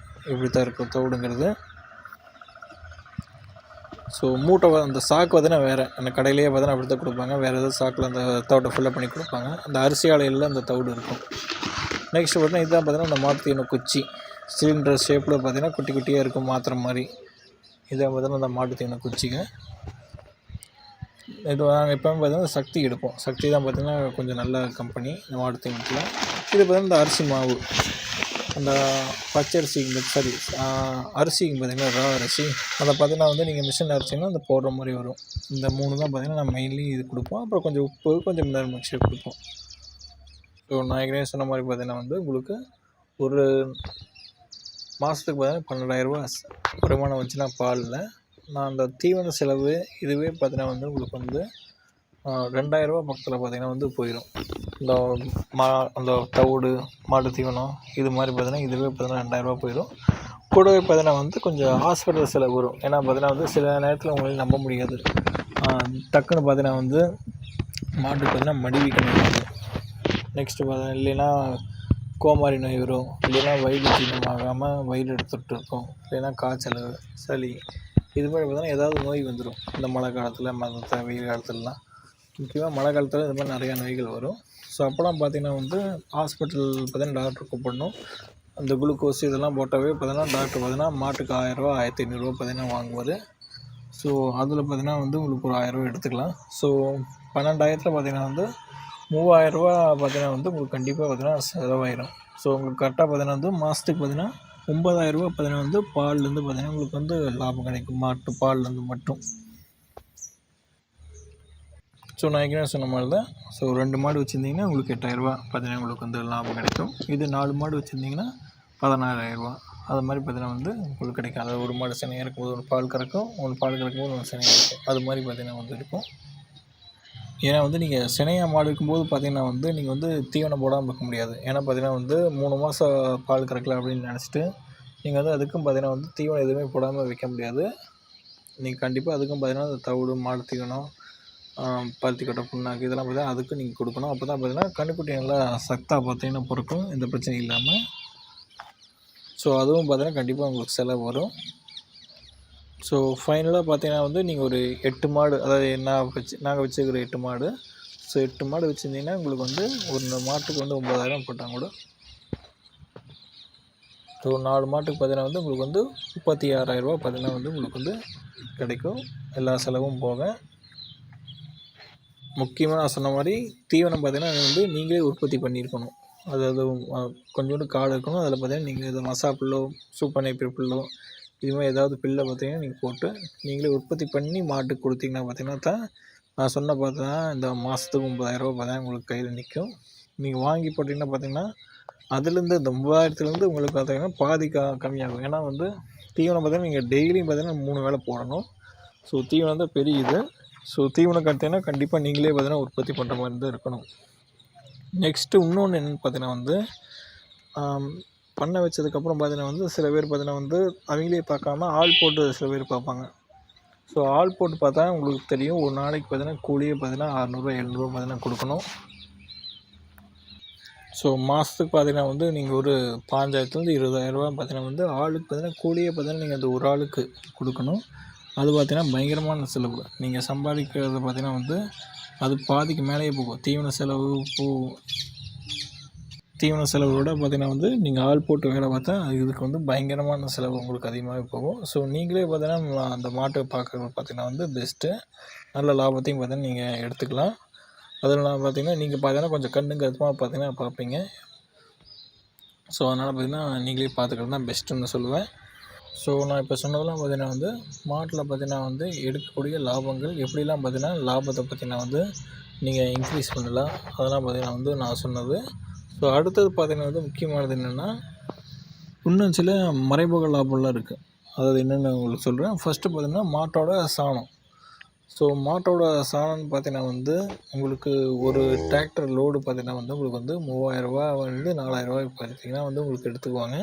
இப்படி தான் இருக்கும் தவிடுங்கிறது. ஸோ மூட்டை அந்த சாக்கு பார்த்தீங்கன்னா வேறு, அந்த கடையிலேயே பார்த்தீங்கன்னா அப்படி தான் கொடுப்பாங்க. வேறு எதாவது சாக்கில் அந்த தவிட்டை ஃபுல்லாக பண்ணி கொடுப்பாங்க. அந்த அரிசி ஆலையில் அந்த தவிடு இருக்கும். நெக்ஸ்ட்டு பார்த்தீங்கன்னா இதுதான் பார்த்தீங்கன்னா அந்த மாட்டு தீவன குச்சி, சிலிண்டர் ஷேப்பில் பார்த்தீங்கன்னா குட்டி குட்டியாக இருக்கும் மாத்திரை மாதிரி. இதான் பார்த்தீங்கன்னா அந்த மாட்டு தீவன குச்சிங்க. இது நாங்கள் எப்போவுமே பார்த்தீங்கன்னா சக்தி எடுப்போம். சக்தி தான் பார்த்தீங்கன்னா கொஞ்சம் நல்ல கம்பெனி இந்த மாட்டு தீவனத்தில். இது பார்த்தீங்கன்னா இந்த அரிசி மாவு, அந்த பச்சரிசிங்க அரிசிங்க பார்த்தீங்கன்னா ரா அரிசி, அதை பார்த்தீங்கன்னா வந்து நீங்கள் மிஷினில் அரைச்சிங்கன்னா அந்த போடுற மாதிரி வரும். இந்த 3 தான் பார்த்தீங்கன்னா நான் மெயின்லி இது கொடுப்போம். அப்புறம் கொஞ்சம் உப்பு, கொஞ்சம் மினரல் மிக்சர் கொடுப்போம். ஸோ நான் ஏற்கனவே சொன்ன மாதிரி பார்த்தீங்கன்னா வந்து உங்களுக்கு ஒரு மாதத்துக்கு பார்த்தீங்கன்னா 12,000 வருமானம் வச்சுன்னா பாலில் நான் அந்த தீவன செலவு இதுவே பார்த்தீங்கன்னா வந்து உங்களுக்கு வந்து 2,000 பக்கத்தில் பார்த்தீங்கன்னா வந்து போயிடும். இந்த அந்த தவிடு, மாட்டு தீவனம் இது மாதிரி பார்த்தீங்கன்னா இதுவே பார்த்தீங்கன்னா 2,000 போயிடும். கூடவே பார்த்தீங்கன்னா வந்து கொஞ்சம் ஹாஸ்பிட்டல் செலவு வரும். ஏன்னா பார்த்தீங்கன்னா வந்து சில நேரத்தில் உங்களால் நம்ப முடியாது, டக்குன்னு பார்த்தீங்கன்னா வந்து மாட்டுக்கு பார்த்தீங்கன்னா மடிவீக்கம் வரும். நெக்ஸ்ட்டு பார்த்தீங்கன்னா இல்லைன்னா கோமாரி நோய் வரும், இல்லைன்னா வயிறு ஜீரணமாகாமல் வயிறு எடுத்துகிட்டு இருக்கும், இல்லைன்னா காய்ச்சல், சளி இது மாதிரி பார்த்தீங்கன்னா ஏதாவது நோய் வந்துடும். இந்த மழை காலத்தில் வெயில் காலத்துலலாம், முக்கியமாக மழை காலத்தில் இது மாதிரி நிறையா நோய்கள் வரும். ஸோ அப்போலாம் பார்த்திங்கன்னா வந்து ஹாஸ்பிட்டல் பார்த்தீங்கன்னா டாக்டர் கூப்பிடணும். அந்த குளுக்கோஸ் இதெல்லாம் போட்டாவே பார்த்தீங்கன்னா டாக்டர் பார்த்தீங்கன்னா மாட்டுக்கு 1,000 1,500 பார்த்தீங்கன்னா வாங்குவார். ஸோ அதில் பார்த்தீங்கன்னா வந்து உங்களுக்கு ஒரு 1,000 எடுத்துக்கலாம். ஸோ 12,000 பார்த்தீங்கன்னா வந்து 3,000 பார்த்தீங்கன்னா வந்து உங்களுக்கு கண்டிப்பாக பார்த்தீங்கன்னா செலவாயிடும். ஸோ உங்களுக்கு கரெக்டாக பார்த்தீங்கன்னா வந்து மாதத்துக்கு பார்த்தீங்கன்னா 9,000 பார்த்தீங்கன்னா வந்து பால்லேருந்து பார்த்தீங்கன்னா உங்களுக்கு வந்து லாபம் கிடைக்கும், மாட்டு பால்லேருந்து மட்டும். ஸோ நான் ஏற்கனவே சொன்ன மாதிரி தான். ஸோ 2 மாடு வச்சுருந்தீங்கன்னா உங்களுக்கு 8,000 பார்த்தீங்கன்னா உங்களுக்கு வந்து லாபம் கிடைக்கும். இது 4 மாடு வச்சுருந்தீங்கன்னா 16,000 அது மாதிரி பார்த்தீங்கன்னா வந்து உங்களுக்கு கிடைக்கும். அதாவது ஒரு மாடு சினையாக இருக்கும்போது ஒரு பால் கறக்கும், ஒரு பால் கறக்கும்போது ஒரு சினையாக இருக்கும், அது மாதிரி பார்த்தீங்கன்னா வந்து இருக்கும். ஏன்னா வந்து நீங்கள் சினையாக மாடு இருக்கும்போது பார்த்தீங்கன்னா வந்து நீங்கள் வந்து தீவனம் போடாமல் இருக்க முடியாது. ஏன்னா பார்த்தீங்கன்னா வந்து 3 மாதம் பால் கறக்கல அப்படின்னு நினச்சிட்டு நீங்கள் வந்து அதுக்கும் பார்த்தீங்கன்னா வந்து தீவனம் எதுவுமே போடாமல் வைக்க முடியாது. நீங்கள் கண்டிப்பாக அதுக்கும் பார்த்தீங்கன்னா அந்த தவிடு, மாடு தீவனம், பருத்தி கொட்டை, புண்ணாக்கு இதெல்லாம் பார்த்தீங்கன்னா அதுக்கும் நீங்கள் கொடுக்கணும். அப்போ தான் பார்த்தீங்கன்னா கன்றுக்குட்டி நல்லா சத்தாக பார்த்தீங்கன்னா பிறக்கும், எந்த பிரச்சனையும் இல்லாமல். ஸோ அதுவும் பார்த்தீங்கன்னா கண்டிப்பாக உங்களுக்கு செலவு வரும். ஸோ ஃபைனலாக பார்த்தீங்கன்னா வந்து நீங்கள் ஒரு 8 மாடு, அதாவது நாங்கள் வச்சுருக்கிற 8 மாடு. ஸோ 8 மாடு வச்சுருந்தீங்கன்னா உங்களுக்கு வந்து ஒரு மாட்டுக்கு வந்து 9,000 போட்டாங்க கூட. ஸோ 4 மாட்டுக்கு பார்த்தீங்கன்னா வந்து உங்களுக்கு வந்து 36,000 பார்த்தீங்கன்னா வந்து உங்களுக்கு வந்து கிடைக்கும், எல்லா செலவும் போக. முக்கியமாக நான் சொன்ன மாதிரி தீவனம் பார்த்தீங்கன்னா வந்து நீங்களே உற்பத்தி பண்ணியிருக்கணும். அதாவது கொஞ்சோண்டு காடு இருக்கணும், அதில் பார்த்தீங்கன்னா நீங்கள் இது மசா புல்லோ, சூப்பர் நைப்பர் புல்லோ இதுமாதிரி ஏதாவது பில்லை பார்த்தீங்கன்னா நீங்கள் போட்டு நீங்களே உற்பத்தி பண்ணி மாட்டுக்கு கொடுத்தீங்கன்னா பார்த்தீங்கன்னா தான் நான் சொன்ன பார்த்தீங்கன்னா இந்த மாதத்துக்கு 9,000 பார்த்தீங்கன்னா உங்களுக்கு கையில் நிற்கும். நீங்கள் வாங்கி போட்டிங்கன்னா பார்த்தீங்கன்னா அதுலேருந்து இந்த 30,000 உங்களுக்கு பார்த்தீங்கன்னா பாதி கம்மியாகும். ஏன்னா வந்து தீவனம் பார்த்தீங்கன்னா நீங்கள் டெய்லியும் பார்த்தீங்கன்னா 3 வேளை போடணும். ஸோ தீவனம் தான் பெரிய இது. ஸோ தீவனம் பார்த்தீங்கன்னா கண்டிப்பாக நீங்களே பார்த்தீங்கன்னா உற்பத்தி பண்ணுற மாதிரி தான் இருக்கணும். நெக்ஸ்ட்டு இன்னொன்று என்னென்னு பார்த்தீங்கன்னா வந்து பண்ணை வச்சதுக்கப்புறம் பார்த்தீங்கன்னா வந்து சில பேர் பார்த்தீங்கன்னா வந்து அவங்களே பார்க்காம ஆள் போட்டு சில பேர் பார்ப்பாங்க. ஸோ ஆள் போட்டு பார்த்தா உங்களுக்கு தெரியும், ஒரு நாளைக்கு பார்த்தீங்கன்னா கூலியே பார்த்தீங்கன்னா 600 700 பார்த்தீங்கன்னா கொடுக்கணும். ஸோ மாதத்துக்கு பார்த்தீங்கன்னா வந்து நீங்கள் ஒரு 15,000 20,000 பார்த்தீங்கன்னா வந்து ஆளுக்கு பார்த்தீங்கன்னா கூலியே பார்த்தீங்கன்னா நீங்கள் அந்த ஒரு ஆளுக்கு கொடுக்கணும். அது பார்த்தீங்கன்னா பயங்கரமான செலவு. நீங்கள் சம்பாதிக்கிறது பார்த்தீங்கன்னா வந்து அது பாதிக்கு மேலேயே போகும். தீவன செலவு, தீவன செலவோட பார்த்தீங்கன்னா வந்து நீங்கள் ஆள் போட்டு வேலை பார்த்தா இதுக்கு வந்து பயங்கரமான செலவு உங்களுக்கு அதிகமாகவே போகும். ஸோ நீங்களே பார்த்தீங்கன்னா அந்த மாட்டை பார்க்குறது பார்த்தீங்கன்னா வந்து பெஸ்ட்டு. நல்ல லாபத்தையும் பார்த்தீங்கன்னா நீங்கள் எடுத்துக்கலாம். அதில் பார்த்தீங்கன்னா நீங்கள் பார்த்தீங்கன்னா கொஞ்சம் கண்ணு கருத்துமாக பார்த்தீங்கன்னா பார்ப்பீங்க. ஸோ அதனால் பார்த்தீங்கன்னா நீங்களே பார்த்துக்கிறது தான் பெஸ்ட்டுன்னு சொல்லுவேன். ஸோ நான் இப்போ சொன்னதெல்லாம் பார்த்தீங்கன்னா வந்து மாட்டில் பார்த்தீங்கன்னா வந்து எடுக்கக்கூடிய லாபங்கள் எப்படிலாம் பார்த்தீங்கன்னா லாபத்தை பார்த்தீங்கன்னா வந்து நீங்கள் இன்க்ரீஸ் பண்ணலாம், அதெல்லாம் பார்த்தீங்கன்னா வந்து நான் சொன்னது. ஸோ அடுத்தது பார்த்தீங்கன்னா வந்து முக்கியமானது என்னென்னா இன்னும் சில மறைமுக லாபம்லாம் இருக்குது. அதாவது என்னென்னு உங்களுக்கு சொல்கிறேன். ஃபஸ்ட்டு பார்த்தீங்கன்னா மாட்டோட சாணம். ஸோ மாட்டோட சாணம்னு பார்த்தீங்கன்னா வந்து உங்களுக்கு ஒரு டிராக்டர் லோடு பார்த்தீங்கன்னா வந்து உங்களுக்கு வந்து 3000ரூவா வந்து 4000ரூவா பார்த்தீங்கன்னா வந்து உங்களுக்கு எடுத்துக்குவாங்க.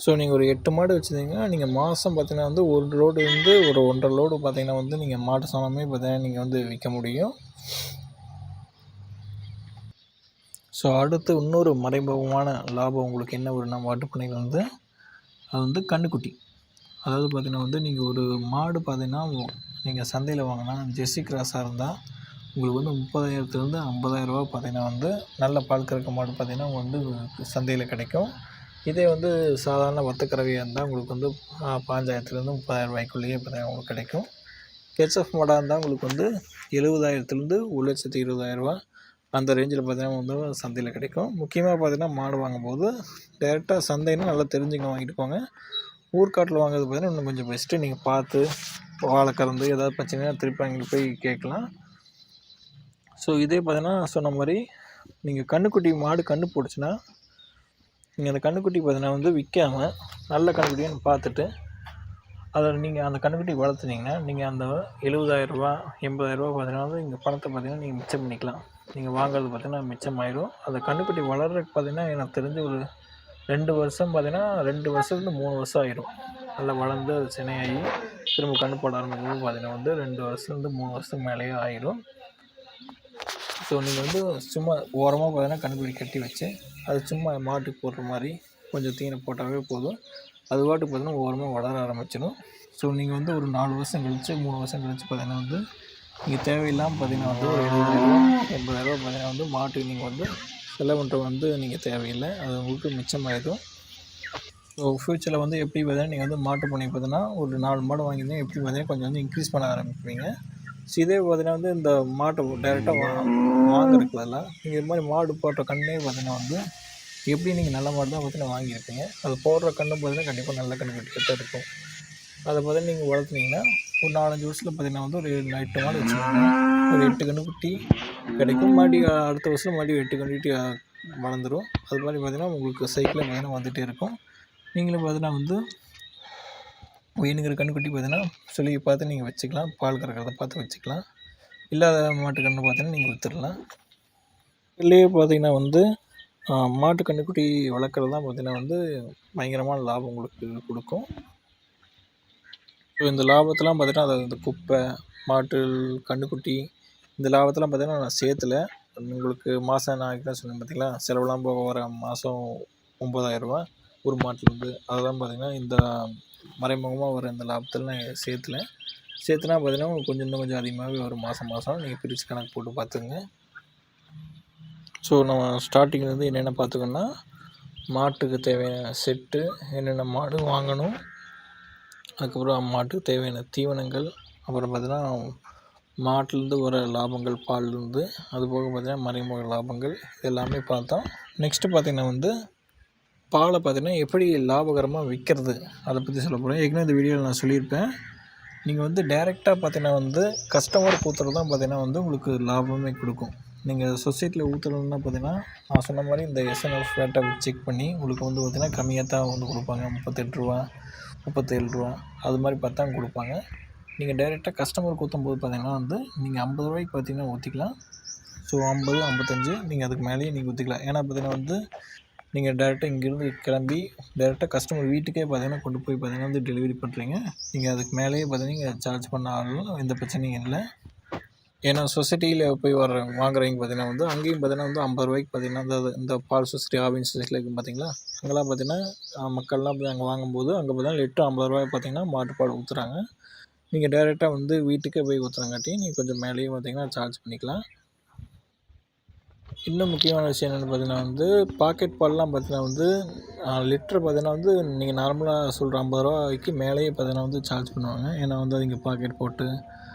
ஸோ நீங்கள் ஒரு 8 மாடு வச்சுருந்தீங்கன்னா நீங்கள் மாதம் பார்த்தீங்கன்னா வந்து ஒரு லோடு வந்து ஒரு 1.5 லோடு பார்த்தீங்கன்னா வந்து நீங்கள் மாட்டு சாணமே பார்த்தீங்கன்னா நீங்கள் வந்து விற்க முடியும். ஸோ அடுத்து இன்னொரு மறைமுகமான லாபம் உங்களுக்கு என்ன வரும்னா மாட்டுப்பண்ணையில் வந்து அது வந்து கன்றுக்குட்டி. அதாவது பார்த்தீங்கன்னா வந்து நீங்கள் ஒரு மாடு பார்த்தீங்கன்னா நீங்கள் சந்தையில் வாங்கினா ஜெர்சி கிராஸாக இருந்தால் உங்களுக்கு வந்து 30,000லேருந்து 50,000ரூவா பார்த்தீங்கன்னா வந்து நல்ல பால் கறக்க மாடு பார்த்தீங்கன்னா வந்து சந்தையில் கிடைக்கும். இதே வந்து சாதாரண வத்தக்கறவையாக இருந்தால் உங்களுக்கு வந்து 5,000லேருந்து 30,000 பார்த்தீங்கன்னா உங்களுக்கு கிடைக்கும். ஹெச்எஃப் மாடாக இருந்தால் உங்களுக்கு வந்து 70,000லேருந்து 1,20,000 அந்த ரேஞ்சில் பார்த்தீங்கன்னா வந்து சந்தையில் கிடைக்கும். முக்கியமாக பார்த்தீங்கன்னா மாடு வாங்கும்போது டேரெக்டாக சந்தைன்னா நல்லா தெரிஞ்சுக்கணும், வாங்கிட்டு போங்க. ஊர்க்காட்டில் வாங்குறது பார்த்தீங்கன்னா இன்னும் கொஞ்சம் பெஸ்ட்டு. நீங்கள் பார்த்து வாழை கறந்து ஏதாவது பிரச்சனைனா திருப்பி அங்கே போய் கேட்கலாம். ஸோ இதே பார்த்தீங்கன்னா சொன்ன மாதிரி நீங்கள் கன்றுக்குட்டி மாடு கன்று போட்டுச்சுன்னா நீங்கள் அந்த கன்றுக்குட்டி பார்த்தீங்கன்னா வந்து விற்காமல் நல்ல கன்றுக்குட்டின்னு பார்த்துட்டு அதில் நீங்கள் அந்த கன்றுக்குட்டி வளர்த்துனீங்கன்னா நீங்கள் அந்த 70,000ரூவா 80,000ரூவா பார்த்தீங்கன்னா வந்து இந்த பணத்தை பார்த்தீங்கன்னா நீங்கள் மிச்சம் பண்ணிக்கலாம். நீங்கள் வாங்குறது பார்த்தீங்கன்னா மிச்சமாயிடும். அந்த கன்றுக்குட்டி வளர்றதுக்கு பார்த்தீங்கன்னா எனக்கு தெரிஞ்சு ஒரு 2 வருஷம் பார்த்தீங்கன்னா 2 வருஷத்துலேருந்து 3 வருஷம் ஆயிடும். நல்லா வளர்ந்து அது சினையாகி திரும்ப கன்று போட ஆரம்பிக்கும்போது பார்த்தீங்கன்னா வந்து 2 வருஷத்துலேருந்து 3 வருஷத்துக்கு மேலேயே ஆயிடும். ஸோ நீங்கள் வந்து சும்மா ஓரமாக பார்த்தீங்கன்னா கன்றுக்குட்டி கட்டி வச்சு அது சும்மா மாட்டுக்கு போடுற மாதிரி கொஞ்சம் தீனை போட்டாவே போதும். அது பாட்டுக்கு பார்த்தீங்கன்னா ஓரமாக வளர ஆரம்பிச்சிடும். ஸோ நீங்கள் வந்து ஒரு 4 வருஷம் கழிச்சு 3 வருஷம் கழிச்சு பார்த்தீங்கன்னா வந்து நீங்கள் தேவையில்லாமல் பார்த்தீங்கன்னா வந்து ஒரு 70,000 80,000 பார்த்தீங்கன்னா வந்து மாட்டுக்கு நீங்கள் வந்து செலவுன்ற வந்து நீங்கள் தேவையில்லை, அது உங்களுக்கு மிச்சமாயிடும். ஸோ ஃப்யூச்சரில் வந்து எப்படி பார்த்தீங்கன்னா நீங்கள் வந்து மாட்டு பண்ணி பார்த்தீங்கன்னா ஒரு 4 மாடு வாங்கியிருந்தீங்க எப்படி பார்த்தீங்கன்னா கொஞ்சம் வந்து இன்க்ரீஸ் பண்ண ஆரம்பிப்பீங்க. ஸோ இதே பார்த்தீங்கன்னா வந்து இந்த மாட்டை டைரெக்டாக வாங்குறதுக்கு பதிலாக நீங்கள் இது மாதிரி மாடு போடுற கண்ணே பார்த்தீங்கன்னா வந்து எப்படி நீங்கள் நல்ல மாடு தான் பார்த்தீங்கன்னா வாங்கியிருப்பீங்க. அது போடுற கன்று பார்த்தீங்கன்னா கண்டிப்பாக நல்ல கன்று கிட்ட இருக்கும். அதை பார்த்தீங்கன்னா நீங்கள் வளர்த்துனீங்கன்னா ஒரு 4-5 வருஷத்தில் பார்த்தீங்கன்னா வந்து ஒரு 8 மாடு வச்சுக்கோங்க, ஒரு 8 கன்றுக்குட்டி கிடைக்கும். மறுபடியும் அடுத்த வருஷம் மறுபடியும் 8 கன்றுக்குட்டி வளர்ந்துடும். அது மாதிரி பார்த்தீங்கன்னா உங்களுக்கு சைக்கிளில் பார்த்தீங்கன்னா வந்துகிட்டே இருக்கும். நீங்களும் பார்த்தீங்கன்னா வந்து வேணுங்கிற கன்றுக்குட்டி பார்த்தீங்கன்னா சொல்லி பார்த்து நீங்கள் வச்சுக்கலாம், பால் கறக்கிறத பார்த்து வச்சுக்கலாம். இல்லாத மாட்டு கன்று பார்த்தீங்கன்னா நீங்கள் விற்றுடலாம். இதுலேயே பார்த்தீங்கன்னா வந்து மாட்டு கன்றுக்குட்டி வளர்க்குறது தான் பார்த்தீங்கன்னா வந்து பயங்கரமான லாபம் உங்களுக்கு கொடுக்கும். ஸோ இந்த லாபத்தெலாம் பார்த்தீங்கன்னா அதாவது இந்த குப்பை மாட்டு கன்றுக்குட்டி இந்த லாபத்தெலாம் பார்த்தீங்கன்னா நான் சேர்த்துல உங்களுக்கு மாதம் நான் தான் சொன்னேன் பார்த்தீங்களா, செலவுலாம் போக வர மாதம் 9,000ரூவா ஒரு மாட்டிலேருந்து. அதெல்லாம் பார்த்தீங்கன்னா இந்த மறைமுகமாக வர இந்த லாபத்தில் நான் சேர்த்துனா பார்த்தீங்கன்னா கொஞ்சம் இன்னும் கொஞ்சம் அதிகமாகவே வரும். மாதம் நீங்கள் பிரித்து கணக்கு போட்டு பார்த்துங்க. ஸோ நம்ம ஸ்டார்டிங்லேருந்து என்னென்ன பார்த்துக்கோன்னா மாட்டுக்கு தேவையான செட்டு, என்னென்ன மாடு வாங்கணும், அதுக்கப்புறம் மாட்டுக்கு தேவையான தீவனங்கள், அப்புறம் பார்த்தீங்கன்னா மாட்டிலேருந்து வர லாபங்கள் பால்லேருந்து, அதுபோக பார்த்தீங்கன்னா மறைமுக லாபங்கள் எல்லாமே பார்த்தோம். நெக்ஸ்ட்டு பார்த்திங்கன்னா வந்து பாலை பார்த்திங்கன்னா எப்படி லாபகரமாக விற்கிறது அதை பற்றி சொல்ல போகிறேன். ஏற்கனவே இந்த வீடியோவில் நான் சொல்லியிருப்பேன். நீங்கள் வந்து டைரெக்டாக பார்த்தீங்கன்னா வந்து கஸ்டமருக்கு ஊற்றுறது தான் பார்த்தீங்கன்னா வந்து உங்களுக்கு லாபமே கொடுக்கும். நீங்கள் சொசைட்டியில் ஊற்றுறதுன்னா பார்த்தீங்கன்னா நான் சொன்ன மாதிரி இந்த எஸ்என்எஃப் ரேட்டை செக் பண்ணி உங்களுக்கு வந்து பார்த்திங்கன்னா கம்மியாக தான் வந்து கொடுப்பாங்க. 38 ரூபா 37 ரூபா அது மாதிரி பார்த்தா கொடுப்பாங்க. நீங்கள் டைரெக்டாக கஸ்டமருக்கு ஊற்றும்போது பார்த்தீங்கன்னா வந்து நீங்கள் 50 ரூபாய்க்கு பார்த்தீங்கன்னா ஊற்றிக்கலாம். ஸோ 50 55 நீங்கள் அதுக்கு மேலேயே நீங்கள் ஊற்றிக்கலாம். ஏன்னா பார்த்தீங்கன்னா வந்து நீங்கள் டேரெக்டாக இங்கேருந்து கிளம்பி டேரெக்டாக கஸ்டமர் வீட்டுக்கே பார்த்தீங்கன்னா கொண்டு போய் பார்த்தீங்கன்னா வந்து டெலிவரி பண்ணுறீங்க. நீங்கள் அதுக்கு மேலேயே பார்த்தீங்கன்னா நீங்கள் சார்ஜ் பண்ண ஆகலாம், எந்த பிரச்சனையும் இல்லை. ஏன்னா சொசைட்டியில் போய் வாங்குறவங்க பார்த்தீங்கன்னா வந்து அங்கேயும் பார்த்தீங்கன்னா வந்து 50 ரூபாய்க்கு பார்த்தீங்கன்னா இந்த பால் சொசைட்டி ஆவின் சொசைட்டியில் இருக்குது பார்த்தீங்களா, அங்கெல்லாம் பார்த்தீங்கன்னா மக்கள்லாம் போய் அங்கே வாங்கும்போது அங்கே பார்த்தீங்கன்னா லிட்டர் 50 ரூபாய் பார்த்தீங்கன்னா மாட்டுப்பால் ஊற்றுறாங்க. நீங்கள் டேரெக்டாக வந்து வீட்டுக்கே போய் ஊற்றுறங்காட்டி நீங்கள் கொஞ்சம் மேலேயே பார்த்தீங்கன்னா சார்ஜ் பண்ணிக்கலாம். இன்னும் முக்கியமான விஷயம் என்னென்னு பார்த்தீங்கன்னா வந்து பாக்கெட் பால்லாம் பார்த்தீங்கன்னா வந்து லிட்ரு பார்த்தீங்கன்னா வந்து நீங்கள் நார்மலாக சொல்கிற 50 ரூபாய்க்கு மேலேயே பார்த்தீங்கன்னா வந்து சார்ஜ் பண்ணுவாங்க. ஏன்னா வந்து அவங்க பாக்கெட் போட்டு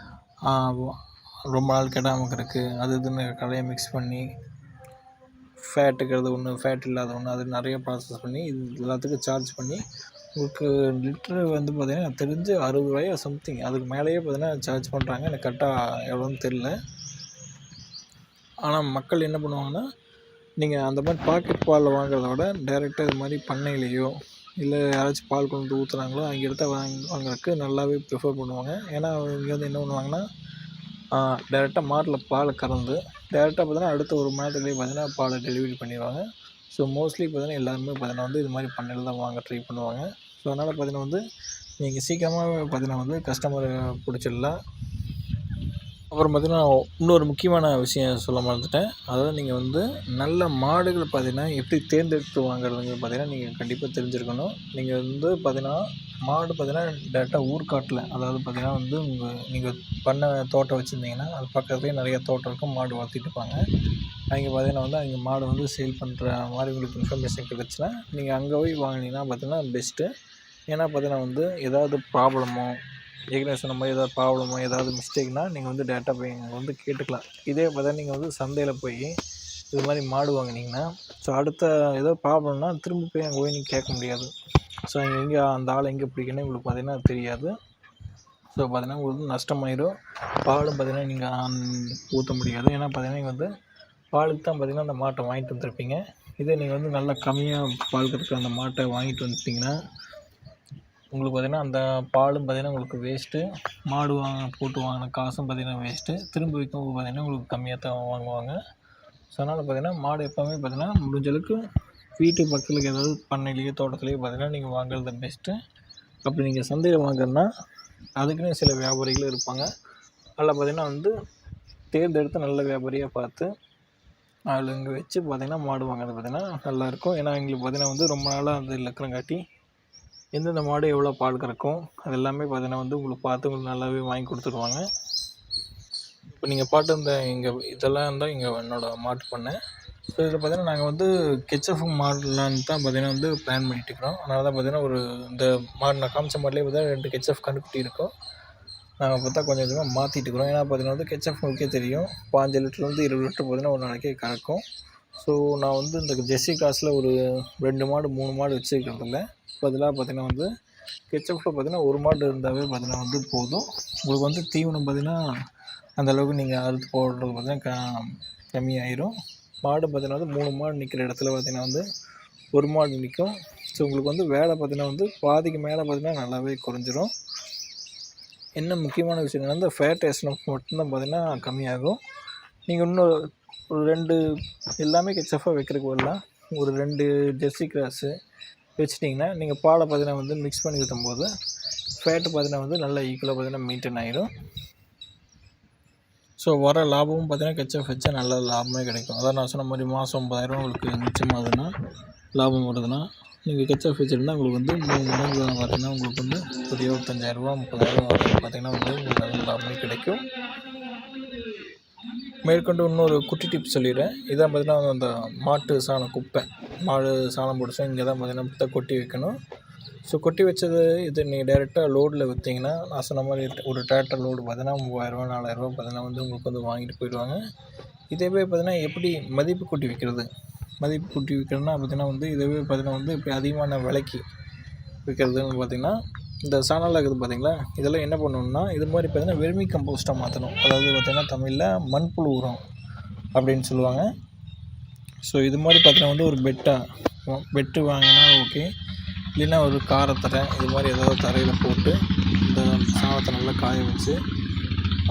ஆ, ரொம்ப நாள் கெடாமல் இருக்கிறதுக்கு அது இதுன்னு கடையை மிக்ஸ் பண்ணி ஃபேட் இருக்கிறது ஒன்று, ஃபேட் இல்லாத ஒன்று, அது நிறைய ப்ராசஸ் பண்ணி இது எல்லாத்துக்கும் சார்ஜ் பண்ணி உங்களுக்கு லிட்ரு வந்து பார்த்தீங்கன்னா எனக்கு தெரிஞ்சு 60 ரூபாயோ சம்திங் அதுக்கு மேலேயே பார்த்தீங்கன்னா சார்ஜ் பண்ணுறாங்க. எனக்கு கரெக்டாக எவ்வளோன்னு தெரில. ஆனால் மக்கள் என்ன பண்ணுவாங்கன்னா, நீங்கள் அந்த மாதிரி பாக்கெட் பால் வாங்குறத விட டைரெக்டாக இது மாதிரி பண்ணையிலையோ இல்லை யாராச்சும் பால் கொண்டு வந்து ஊற்றுறாங்களோ அங்கே எடுத்தால் வாங்குறதுக்கு நல்லாவே ப்ரிஃபர் பண்ணுவாங்க. ஏன்னா இங்கே வந்து என்ன பண்ணுவாங்கன்னா, டைரெக்டாக மாட்டில் பாலை கறந்து டைரெக்டாக பார்த்தீங்கன்னா அடுத்த 1 மணி நேரத்துலேயே பார்த்தீங்கன்னா பாலை டெலிவரி பண்ணிடுவாங்க. ஸோ மோஸ்ட்லி பார்த்தீங்கன்னா எல்லாருமே பார்த்தீங்கன்னா வந்து இது மாதிரி பண்ணையில் தான் வாங்க ட்ரை பண்ணுவாங்க. ஸோ அதனால் பார்த்தீங்கன்னா வந்து நீங்கள் சீக்கிரமாகவே பார்த்தீங்கன்னா வந்து கஸ்டமரை பிடிச்சிடலாம். அப்புறம் பார்த்தீங்கன்னா இன்னொரு முக்கியமான விஷயம் சொல்ல மறந்துட்டேன். அதாவது நீங்கள் வந்து நல்ல மாடுகள் பார்த்தீங்கன்னா எப்படி தேர்ந்தெடுத்து வாங்குறதுங்க பார்த்தீங்கன்னா நீங்கள் கண்டிப்பாக தெரிஞ்சிருக்கணும். நீங்கள் வந்து பார்த்தீங்கன்னா மாடு பார்த்தீங்கன்னா டேரெக்டாக ஊர்க்காட்டில், அதாவது பார்த்தீங்கன்னா வந்து நீங்கள் பண்ண தோட்டம் வச்சுருந்தீங்கன்னா அது பக்கத்துலேயே நிறைய தோட்டம் இருக்கும், மாடு வளர்த்திட்டு இருப்பாங்க. அங்கே பார்த்தீங்கன்னா வந்து அங்கே மாடு வந்து சேல் பண்ணுற மாதிரி உங்களுக்கு இன்ஃபர்மேஷன் கிடச்சுன்னா நீங்கள் அங்கே போய் வாங்கினீங்கன்னா பார்த்தீங்கன்னா பெஸ்ட்டு. ஏன்னா பார்த்தீங்கன்னா வந்து ஏதாவது ப்ராப்ளமோ ஏற்கனவே சொன்ன மாதிரி ஏதாவது ப்ராப்ளமோ ஏதாவது மிஸ்டேக்னால் நீங்கள் வந்து டேரெக்டாக போய் அங்கே வந்து கேட்டுக்கலாம். இதே பார்த்தா நீங்கள் வந்து சந்தையில் போய் இது மாதிரி மாடு வாங்கினீங்கன்னா ஸோ அடுத்த ஏதோ ப்ராப்ளம்னா திரும்ப போய் அங்கே போய் நீங்கள் கேட்க முடியாது. ஸோ அங்கே எங்கே அந்த ஆளை எங்கே பிடிக்கணும் உங்களுக்கு பார்த்தீங்கன்னா தெரியாது. ஸோ பார்த்தீங்கன்னா உங்களுக்கு நஷ்டமாயிடும். பாலும் பார்த்தீங்கன்னா நீங்கள் ஊற்ற முடியாது. ஏன்னா பார்த்தீங்கன்னா நீங்கள் வந்து பாலுக்கு தான் பார்த்தீங்கன்னா அந்த மாட்டை வாங்கிட்டு வந்துருப்பீங்க. இதே நீங்கள் வந்து நல்லா கம்மியாக பால் கறக்கிற அந்த மாட்டை வாங்கிட்டு வந்துட்டிங்கன்னா உங்களுக்கு பார்த்தீங்கன்னா அந்த பாலும் பார்த்தீங்கன்னா உங்களுக்கு வேஸ்ட்டு, மாடு போட்டு வாங்கின காசும் பார்த்தீங்கன்னா வேஸ்ட்டு, திரும்ப விற்கும்போது பார்த்தீங்கன்னா உங்களுக்கு கம்மியாக தான் வாங்குவாங்க. ஸோ அதனால் பார்த்தீங்கன்னா மாடு எப்போவுமே பார்த்தீங்கன்னா முடிஞ்ச அளவுக்கு வீட்டு பக்கத்தில் ஏதாவது பண்ணையிலேயோ தோட்டத்துலேயோ பார்த்தீங்கன்னா நீங்கள் வாங்குறது பெஸ்ட்டு. அப்படி நீங்கள் சந்தையில் வாங்குறதுனா அதுக்குன்னு சில வியாபாரிகளும் இருப்பாங்க. அதில் பார்த்தீங்கன்னா வந்து தேர்ந்தெடுத்து நல்ல வியாபாரியாக பார்த்து அதில் இங்கே வச்சு பார்த்தீங்கன்னா மாடு வாங்குறது பார்த்தீங்கன்னா நல்லாயிருக்கும். ஏன்னா எங்களுக்கு பார்த்தீங்கன்னா வந்து ரொம்ப நாளாக அது இருக்கிறங்காட்டி எந்தெந்த மாடு எவ்வளோ பால் கறக்கும் அது எல்லாமே பார்த்தீங்கன்னா வந்து உங்களுக்கு பார்த்து உங்களுக்கு நல்லாவே வாங்கி கொடுத்துருவாங்க. இப்போ நீங்கள் பாட்டு இந்த இங்கே இதெல்லாம் தான் இங்கே என்னோடய மாட்டு பண்ணை. ஸோ இதில் பார்த்தீங்கன்னா நாங்கள் வந்து கெச்எஃப் மாடலான்னு தான் பார்த்தீங்கன்னா வந்து பிளான் பண்ணிட்டு இருக்கிறோம். அதனால தான் பார்த்தீங்கன்னா ஒரு இந்த மாடு நான் காமிச்ச மாடலே பார்த்தீங்கன்னா 2 கெச்எஃப் கண்டுக்குட்டி இருக்கும். நாங்கள் பார்த்தா கொஞ்சம் கொஞ்சமாக மாற்றிட்டு இருக்கிறோம். ஏன்னா பார்த்தீங்கன்னா வந்து கெச்எஃப் உங்களுக்கே தெரியும் 15 லிட்டர்லேருந்து 20 லிட்டர் பார்த்தீங்கன்னா ஒரு நாளைக்கே கறக்கும். ஸோ நான் வந்து இந்த ஜெர்சி கிராஸில் ஒரு 2 மாடு 3 மாடு வச்சுருக்கிறதில்ல. பதிலாக பார்த்தீங்கன்னா வந்து கெச்சப்பில் பார்த்தீங்கன்னா 1 மாடு இருந்தாவே பார்த்தீங்கன்னா வந்து போதும். உங்களுக்கு வந்து தீவனம் பார்த்தீங்கன்னா அந்தளவுக்கு நீங்கள் அறுத்து போடுறது பார்த்தீங்கன்னா கம்மியாயிரும். மாடு பார்த்தீங்கன்னா வந்து 3 மாடு நிற்கிற இடத்துல பார்த்தீங்கன்னா வந்து 1 மாடு நிற்கும். ஸோ உங்களுக்கு வந்து வேலை பார்த்தீங்கன்னா வந்து பாதிக்கு மேலே பார்த்தீங்கன்னா நல்லாவே குறைஞ்சிரும். என்ன முக்கியமான விஷயம் என்னன்னா இந்த ஃபேட் எஸ்என்எஃப் மட்டும்தான் பார்த்தீங்கன்னா கம்மியாகும். நீங்கள் இன்னும் ஒரு 2 எல்லாமே கெச்சஃபாக வைக்கிறதுக்கு வரலாம். ஒரு 2 ஜெர்சி கிராஸு வச்சிட்டிங்கன்னா நீங்கள் பாலை பார்த்தீங்கன்னா வந்து மிக்ஸ் பண்ணி ஊற்றும்போது ஃபேட்டு பார்த்தீங்கன்னா வந்து நல்லா ஈக்குவலாக பார்த்தீங்கன்னா மெயின்டைன் ஆகிடும். ஸோ வர லாபமும் பார்த்தீங்கன்னா கெச்சப் வச்சா நல்ல லாபமே கிடைக்கும். அதான் நான் சொன்ன மாதிரி மாதம் 50,000 உங்களுக்கு மிச்சமாகுதுன்னா லாபம் வருதுன்னா நீங்கள் கெச்சப் வச்சுருந்தா உங்களுக்கு வந்து 3 மடங்கு பார்த்தீங்கன்னா உங்களுக்கு வந்து ஒரு 25,000 30,000 பார்த்தீங்கன்னா வந்து உங்களுக்கு நல்ல லாபமே கிடைக்கும். மேற்கொண்டு இன்னொரு குட்டி டிப்ஸ் சொல்லிடுறேன். இதான் பார்த்தீங்கன்னா அந்த மாட்டு சாணம் குப்பை, மாடு சாணம் பிடிச்சா இங்கே தான் பார்த்தீங்கன்னா கொட்டி வைக்கணும். ஸோ கொட்டி வச்சது இது நீங்கள் டைரெக்டாக லோடில் விற்றிங்கன்னா நான் சொன்ன மாதிரி ஒரு டிராக்டர் லோடு பார்த்தீங்கன்னா 3000 4000 பார்த்தீங்கன்னா வந்து உங்களுக்கு வந்து வாங்கிட்டு போயிடுவாங்க. இதே போய் பார்த்தீங்கன்னா எப்படி மதிப்பு கூட்டி விற்கிறது, மதிப்பு கூட்டி விற்கிறதுனா பார்த்தீங்கன்னா வந்து இதுவே பார்த்தீங்கன்னா வந்து இப்படி அதிகமான விலைக்கு விற்கிறதுன்னு பார்த்தீங்கன்னா இந்த சாணம்லாம் இருக்குது பார்த்தீங்களா, இதெல்லாம் என்ன பண்ணணும்னா இது மாதிரி பார்த்தீங்கன்னா வெர்மி கம்போஸ்ட்டாக மாற்றணும். அதாவது பார்த்தீங்கன்னா தமிழில் மண்புழு உரம் அப்படின்னு சொல்லுவாங்க. ஸோ இது மாதிரி பார்த்தீங்கன்னா வந்து ஒரு பெட்டு வாங்கினா ஓகே, இல்லைன்னா ஒரு காரத்தரை இது மாதிரி ஏதாவது தரையில் போட்டு இந்த சாணத்தை நல்லா காய வச்சு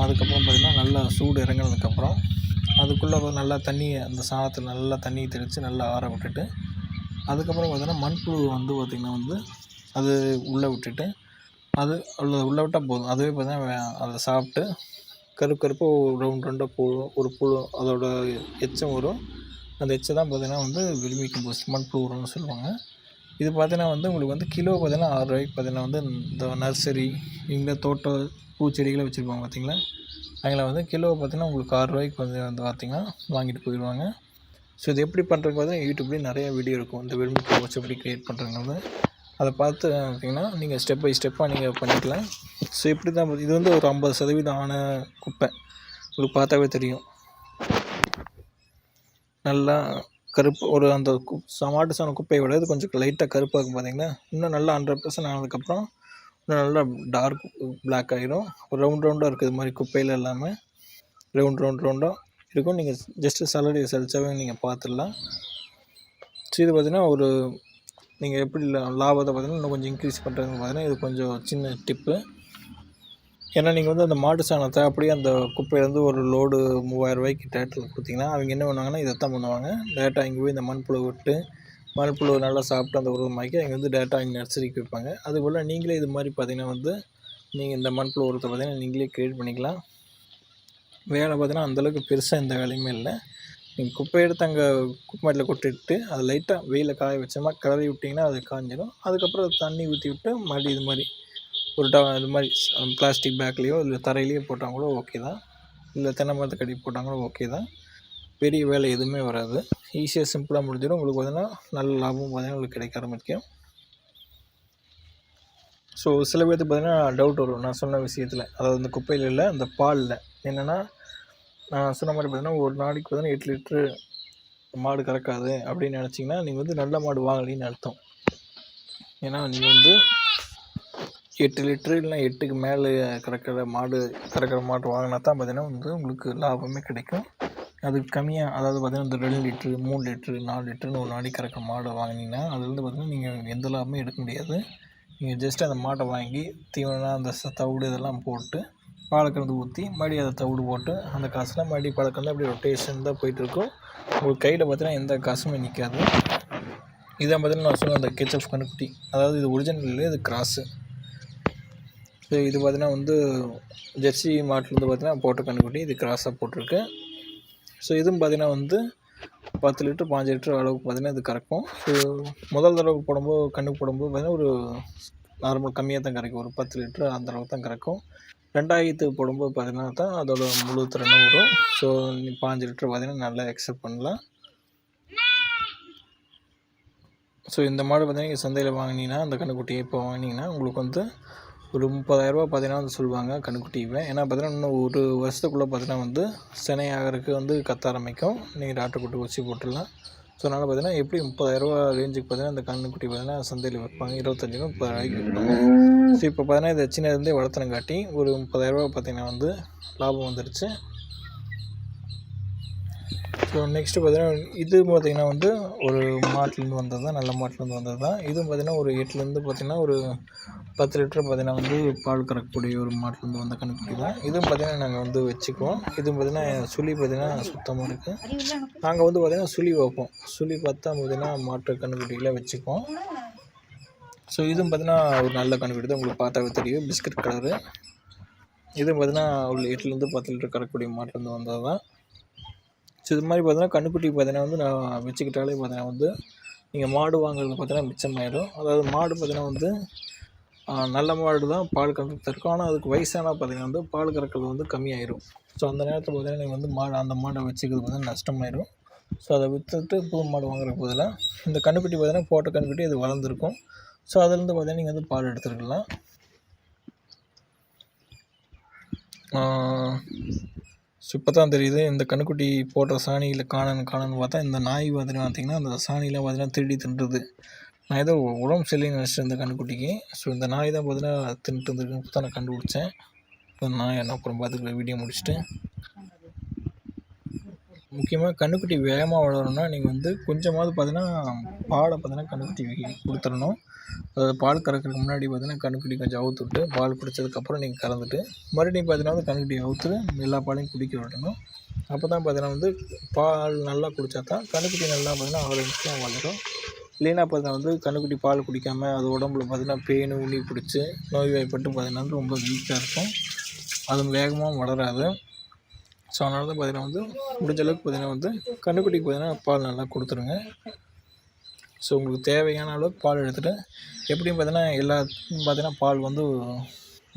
அதுக்கப்புறம் பார்த்திங்கன்னா நல்லா சூடு இறங்கினதுக்கப்புறம் அதுக்குள்ளே நல்லா தண்ணி அந்த சாணத்தில் நல்லா தண்ணி தெளித்து நல்லா ஆற விட்டுட்டு அதுக்கப்புறம் பார்த்திங்கன்னா மண்புழு வந்து பார்த்திங்கன்னா வந்து அது உள்ளே விட்டுட்டு அது உள்ளே விட்டால் போதும். அதுவே பார்த்திங்கன்னா அதை சாப்பிட்டு கருப்பு ரவுண்டாக ஒரு புழு அதோட எச்சம் வரும். அந்த எச்சம் தான் பார்த்திங்கன்னா வந்து வெர்மி கம்போஸ்ட் மண்புழு உரம்னு சொல்லுவாங்க. இது பார்த்தீங்கன்னா வந்து உங்களுக்கு வந்து கிலோ பார்த்தீங்கன்னா 6 ரூபாய்க்கு பார்த்தீங்கன்னா வந்து இந்த நர்சரி இங்கே தோட்டம் பூச்செடிகளை வச்சுருப்பாங்க பார்த்தீங்களா, அதில் வந்து கிலோ பார்த்தீங்கன்னா உங்களுக்கு 6 ரூபாய்க்கு வந்து பார்த்திங்கன்னா வாங்கிட்டு போயிடுவாங்க. ஸோ இது எப்படி பண்ணுறது பார்த்தீங்கன்னா யூடியூப்லேயும் நிறைய வீடியோ இருக்கும். இந்த வெர்மி கம்போஸ்ட் எப்படி க்ரியேட் பண்ணுறதுங்கிறது அதை பார்த்து பார்த்தீங்கன்னா நீங்கள் ஸ்டெப் பை ஸ்டெப்பாக நீங்கள் பண்ணிக்கலாம். ஸோ இப்படி தான் இது வந்து ஒரு 50% ஆன குப்பை உங்களுக்கு பார்த்தாவே தெரியும். நல்லா கருப்பு ஒரு அந்த மாட்டு சாண குப்பையை விட இது கொஞ்சம் லைட்டாக கருப்பாக இருக்கும் பார்த்தீங்கன்னா. இன்னும் நல்லா 100% ஆனதுக்கப்புறம் இன்னும் நல்லா டார்க் பிளாக் ஆகிடும். ஒரு ரவுண்டாக இருக்குது இது மாதிரி குப்பையில் இல்லாமல் ரவுண்டாக இருக்கும். நீங்கள் ஜஸ்ட்டு சலடையை சலிச்சாவே நீங்கள் பார்த்துடலாம். ஸோ இது பார்த்திங்கன்னா ஒரு நீங்கள் எப்படி லாபத்தை பார்த்திங்கன்னா இன்னும் கொஞ்சம் இன்க்ரீஸ் பண்ணுறதுன்னு பார்த்தீங்கன்னா இது கொஞ்சம் சின்ன டிப்பு. ஏன்னா நீங்கள் வந்து அந்த மாட்டு சாணத்தை அப்படியே அந்த குப்பையிலேருந்து ஒரு லோடு 3000 ரூபாய்க்கு டேரக்டரில் கொடுத்தீங்கன்னா அவங்க என்ன பண்ணுவாங்கன்னா இதைத்தான் பண்ணுவாங்க. டேரெக்டாக இங்கே போய் இந்த மண்புழு விட்டு மண்புழு நல்லா சாப்பிட்டு அந்த உரமாக்கி அவங்க வந்து டேரெக்டாக இங்கே நர்சரிக்கு வைப்பாங்க. அதுபோல் நீங்களே இது மாதிரி பார்த்திங்கன்னா வந்து நீங்கள் இந்த மண்புழு உரத்தை பார்த்திங்கன்னா நீங்களே க்ரியேட் பண்ணிக்கலாம். வேலை பார்த்திங்கன்னா அந்தளவுக்கு பெருசாக எந்த வேலையுமே இல்லை. நீங்கள் குப்பை எடுத்து அங்கே குப்பையில் கொட்டிட்டு அதை லைட்டாக வெயிலில் காய வச்சோமா கிளறி விட்டிங்கன்னா அது காஞ்சிடும். அதுக்கப்புறம் தண்ணி ஊற்றி விட்டு மறுபடியும் இது மாதிரி ஒரு இது மாதிரி பிளாஸ்டிக் பேக்லேயோ இல்லை தரையிலையோ போட்டால் கூட ஓகே தான். இல்லை தென்னை மரத்தை கட்டி போட்டால் கூட ஓகே தான். பெரிய வேலை எதுவுமே வராது. ஈஸியாக சிம்பிளாக முடிஞ்சிடும். உங்களுக்கு பார்த்திங்கன்னா நல்ல லாபம் பார்த்திங்கன்னா உங்களுக்கு கிடைக்க ஆரம்பிக்கும். ஸோ சில பேர்த்துக்கு பார்த்திங்கன்னா டவுட் வரும் நான் சொன்ன விஷயத்தில். அதாவது இந்த குப்பையில் இல்லை அந்த பாலில் என்னென்னா நான் சொன்ன மாதிரி பார்த்திங்கன்னா ஒரு நாளைக்கு பார்த்திங்கன்னா 8 லிட்ரு மாடு கறக்காது அப்படின்னு நினச்சிங்கன்னா நீங்கள் வந்து நல்ல மாடு வாங்கலின்னு அர்த்தம். ஏன்னா நீங்கள் வந்து 8 லிட்ரு இல்லை 8க்கு மேலே கறக்கிற மாடு வாங்கினா தான் பார்த்திங்கன்னா வந்து உங்களுக்கு லாபமே கிடைக்கும். அதுக்கு கம்மியாக அதாவது பார்த்திங்கன்னா இந்த 2 லிட்ரு 3 லிட்ரு 4 லிட்டருன்னு ஒரு நாளைக்கு கறக்கிற மாடை வாங்கினீங்கன்னா அது வந்து பார்த்திங்கன்னா நீங்கள் எந்த லாபமே எடுக்க முடியாது. நீங்கள் ஜஸ்ட்டு அந்த மாட்டை வாங்கி தீவனம் அந்த தவிடு இதெல்லாம் போட்டு பாலை கறந்து ஊற்றி மறுபடியும் அதை தவிடு போட்டு அந்த காசுலாம் மறுபடியும் பாலை கறந்து அப்படி ரொட்டேஷன் தான் போயிட்டுருக்கும். உங்களுக்கு கையில் பார்த்திங்கன்னா எந்த காசுமே நிற்காது. இதான் பார்த்திங்கன்னா நான் சொன்ன அந்த கேச்எஃப் கண்ணுக்குட்டி. அதாவது இது ஒரிஜினல் இல்லை, இது கிராஸு. ஸோ இது பார்த்திங்கன்னா வந்து ஜெர்சி மாட்டிலேருந்து பார்த்திங்கன்னா போட்ட கண்ணுக்குட்டி, இது கிராஸாக போட்டிருக்கு. ஸோ இதுவும் பார்த்திங்கன்னா வந்து 10 லிட்டர் 5 லிட்டர் அளவுக்கு பார்த்திங்கன்னா இது கறக்கும். ஸோ முதல் தடவை கண்ணுக்கு போடும்போது பார்த்திங்கன்னா ஒரு நார்மல் கம்மியாக தான் கறக்கும். ஒரு 10 லிட்டர் அந்த அளவுக்கு தான் கறக்கும். 2ஆயிரத்து போடும்போது பார்த்திங்கன்னா தான் அதோட முழு திறனும் வரும். ஸோ 5 லிட்டர் பார்த்திங்கன்னா நல்லா எக்ஸப்ட் பண்ணலாம். ஸோ இந்த மாடு பார்த்திங்கன்னா நீங்கள் சந்தையில் வாங்கினீங்கன்னா அந்த கண்ணுக்குட்டியை இப்போ வாங்கினீங்கன்னா உங்களுக்கு வந்து ஒரு 30,000 ரூபா பார்த்திங்கன்னா வந்து சொல்லுவாங்க கண்ணுக்குட்டியை. ஏன்னா பார்த்திங்கன்னா இன்னும் ஒரு வருஷத்துக்குள்ளே பார்த்திங்கன்னா வந்து சினை ஆகிறதுக்கு வந்து கத்த ஆரம்பிக்கும். நீங்கள் டாக்டர் கூட்டு ஊசி போட்டுடலாம். ஸோ அதனால் பார்த்திங்கன்னா எப்படி 30,000 ரூபா ரேஞ்சுக்கு பார்த்திங்கன்னா அந்த கண்ணுக்குட்டி பார்த்திங்கன்னா சந்தையில் வைப்பாங்க. 25 30 ரூபாய்க்கு வைப்பாங்க. ஸோ இப்போ பார்த்திங்கன்னா இதை சின்னதுலேருந்தே வளர்த்தனங்காட்டி ஒரு 30,000 ரூபா பார்த்திங்கன்னா வந்து லாபம் வந்துடுச்சு. ஸோ நெக்ஸ்ட்டு பார்த்திங்கன்னா இது பார்த்திங்கன்னா வந்து ஒரு மாட்டிலேருந்து வந்தது தான், நல்ல மாட்டிலேருந்து வந்தது தான். இதுவும் பார்த்திங்கன்னா ஒரு 8லேருந்து பார்த்திங்கன்னா ஒரு 10 லிட்டர் பார்த்திங்கன்னா வந்து பால் கறக்கக்கூடிய ஒரு மாட்டிலேருந்து வந்த கண்ணுக்குட்டி தான். இதுவும் பார்த்திங்கன்னா நாங்கள் வந்து வச்சுக்குவோம். இதுவும் பார்த்திங்கன்னா சுழி பார்த்திங்கன்னா சுத்தமாக இருக்குது. நாங்கள் வந்து பார்த்திங்கன்னா சுழி வைப்போம். சுழி பார்த்தா பார்த்திங்கன்னா மாட்டு கண்ணுக்குட்டியில் வச்சுக்குவோம். ஸோ இதுவும் பார்த்திங்கன்னா ஒரு நல்ல கண்ணுக்குட்டி தான், உங்களுக்கு பார்த்தாவே தெரியும், பிஸ்கட் கலரு. இதுவும் பார்த்திங்கன்னா ஒரு 8லேருந்து 10 லிட்டர் கறக்கக்கூடிய மாட்டிலேருந்து வந்தது தான். ஸோ இது மாதிரி பார்த்திங்கன்னா கண்ணுக்குட்டி பார்த்திங்கன்னா வந்து நான் வச்சுக்கிட்டாலே பார்த்திங்கன்னா வந்து நீங்கள் மாடு வாங்குறது பார்த்திங்கன்னா மிச்சமாயிடும். அதாவது மாடு பார்த்திங்கன்னா வந்து நல்ல மாடு தான் பால் கறந்து இருக்கும். ஆனால் அதுக்கு வயசானால் பார்த்திங்கன்னா வந்து பால் கறக்கிறது வந்து கம்மியாயிடும். ஸோ அந்த நேரத்தில் பார்த்திங்கன்னா நீங்கள் வந்து அந்த மாடை வச்சுக்கிறது பார்த்திங்கன்னா நஷ்டமாயிடும். ஸோ அதை விற்றுட்டு புது மாடு வாங்குறதுக்கு பதிலாக இந்த கண்ணுக்குட்டி பார்த்திங்கன்னா போட்ட கண்ணுக்குட்டி அது வளர்ந்துருக்கும். ஸோ அதுலேருந்து பார்த்திங்கன்னா நீங்கள் வந்து பால் எடுத்துருக்கலாம். ஸோ இப்போ தான் தெரியுது இந்த கண்ணுக்குட்டி போட்ட சாணியில் காணன்னு பார்த்தா இந்த நாய் பார்த்திங்கன்னா அந்த சாணியில் பார்த்திங்கன்னா திருடி தின்றுது. நான் ஏதோ உடம்பு சரியில்லைன்னு நினச்சிட்டேன் இந்த கண்ணுக்குட்டிக்கு. ஸோ இந்த நாய் தான் பார்த்திங்கன்னா தின்ட்டு இருந்துருக்கு தான் நான் கண்டுபிடிச்சேன். நாய் என்ன அப்புறம் பார்த்துக்க வீடியோ முடிச்சுட்டு. முக்கியமாக கண்ணுக்குட்டி வேகமாக வளரணும்னா நீங்கள் வந்து கொஞ்சமாவது பார்த்திங்கன்னா பாலை பார்த்திங்கன்னா கண்ணுக்குட்டி கொடுத்துடணும். அதாவது பால் கறக்கிறதுக்கு முன்னாடி பார்த்திங்கன்னா கண்ணுக்குட்டி கொஞ்சம் அவுத்து விட்டு பால் குடித்ததுக்கப்புறம் நீங்கள் கறந்துட்டு மறுபடியும் பார்த்திங்கன்னா வந்து கண்ணுக்குட்டி அவுத்து எல்லா பாலையும் குடிக்க விடணும். அப்போ தான் பார்த்திங்கன்னா வந்து பால் நல்லா குடித்தா தான் கண்ணுக்குட்டி நல்லா பார்த்திங்கன்னா ஆரோக்கியமாக வளரும். இல்லைன்னா பார்த்திங்கன்னா வந்து கண்ணுக்குட்டி பால் குடிக்காமல் அது உடம்புல பார்த்திங்கன்னா பேனு உண்ணி பிடிச்சி நோய்வாய்ப்பட்டு பார்த்திங்கன்னா வந்து ரொம்ப வீக்காக இருக்கும். அது வேகமாக வளராது. ஸோ அதனால தான் பார்த்திங்கன்னா வந்து முடிஞ்ச அளவுக்கு பார்த்திங்கன்னா வந்து கண்ணுக்குட்டிக்கு பார்த்திங்கன்னா பால் நல்லா கொடுத்துருங்க. ஸோ உங்களுக்கு தேவையான அளவுக்கு பால் எடுத்துகிட்டு எப்படியும் பார்த்திங்கன்னா பார்த்திங்கன்னா பால் வந்து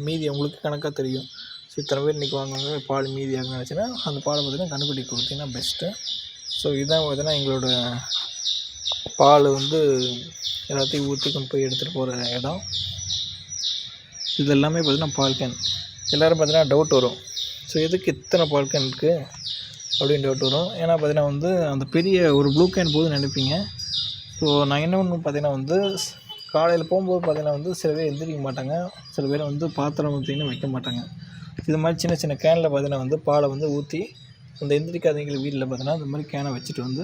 மீதி உங்களுக்கு கணக்காக தெரியும். ஸோ இத்தனை பேர் இன்றைக்கி வாங்குவாங்க பால் மீதி ஆகுன்னு நினச்சின்னா அந்த பாலை பார்த்திங்கன்னா கண்ணுக்குட்டி கொடுத்தீங்கன்னா பெஸ்ட்டு. ஸோ இதுதான் பார்த்தீங்கன்னா எங்களோட பால் வந்து எல்லாத்தையும் ஊற்றி கொண்டு போய் எடுத்துகிட்டு போகிற இடம். இது எல்லாமே பார்த்தீங்கன்னா பால் கேன். எல்லோரும் பார்த்தீங்கன்னா டவுட் வரும், ஸோ எதுக்கு இத்தனை பால் கேன் இருக்குது அப்படின்னு டவுட் வரும். ஏன்னா பார்த்தீங்கன்னா வந்து அந்த பெரிய ஒரு ப்ளூ கேன் போதுன்னு நினைப்பீங்க. ஸோ நான் என்ன ஒன்று பார்த்தீங்கன்னா வந்து காலையில் போகும்போது பார்த்தீங்கன்னா வந்து சில பேர் எந்திரிக்க மாட்டாங்க, சில பேர் வந்து பாத்திரம் ஊற்றின்னு வைக்க மாட்டாங்க. இது மாதிரி சின்ன சின்ன கேனில் பார்த்தீங்கன்னா வந்து பாலை வந்து ஊற்றி அந்த எந்திரிக்காதவங்க வீட்டில் பார்த்தீங்கன்னா இந்த மாதிரி கேனை வச்சுட்டு வந்து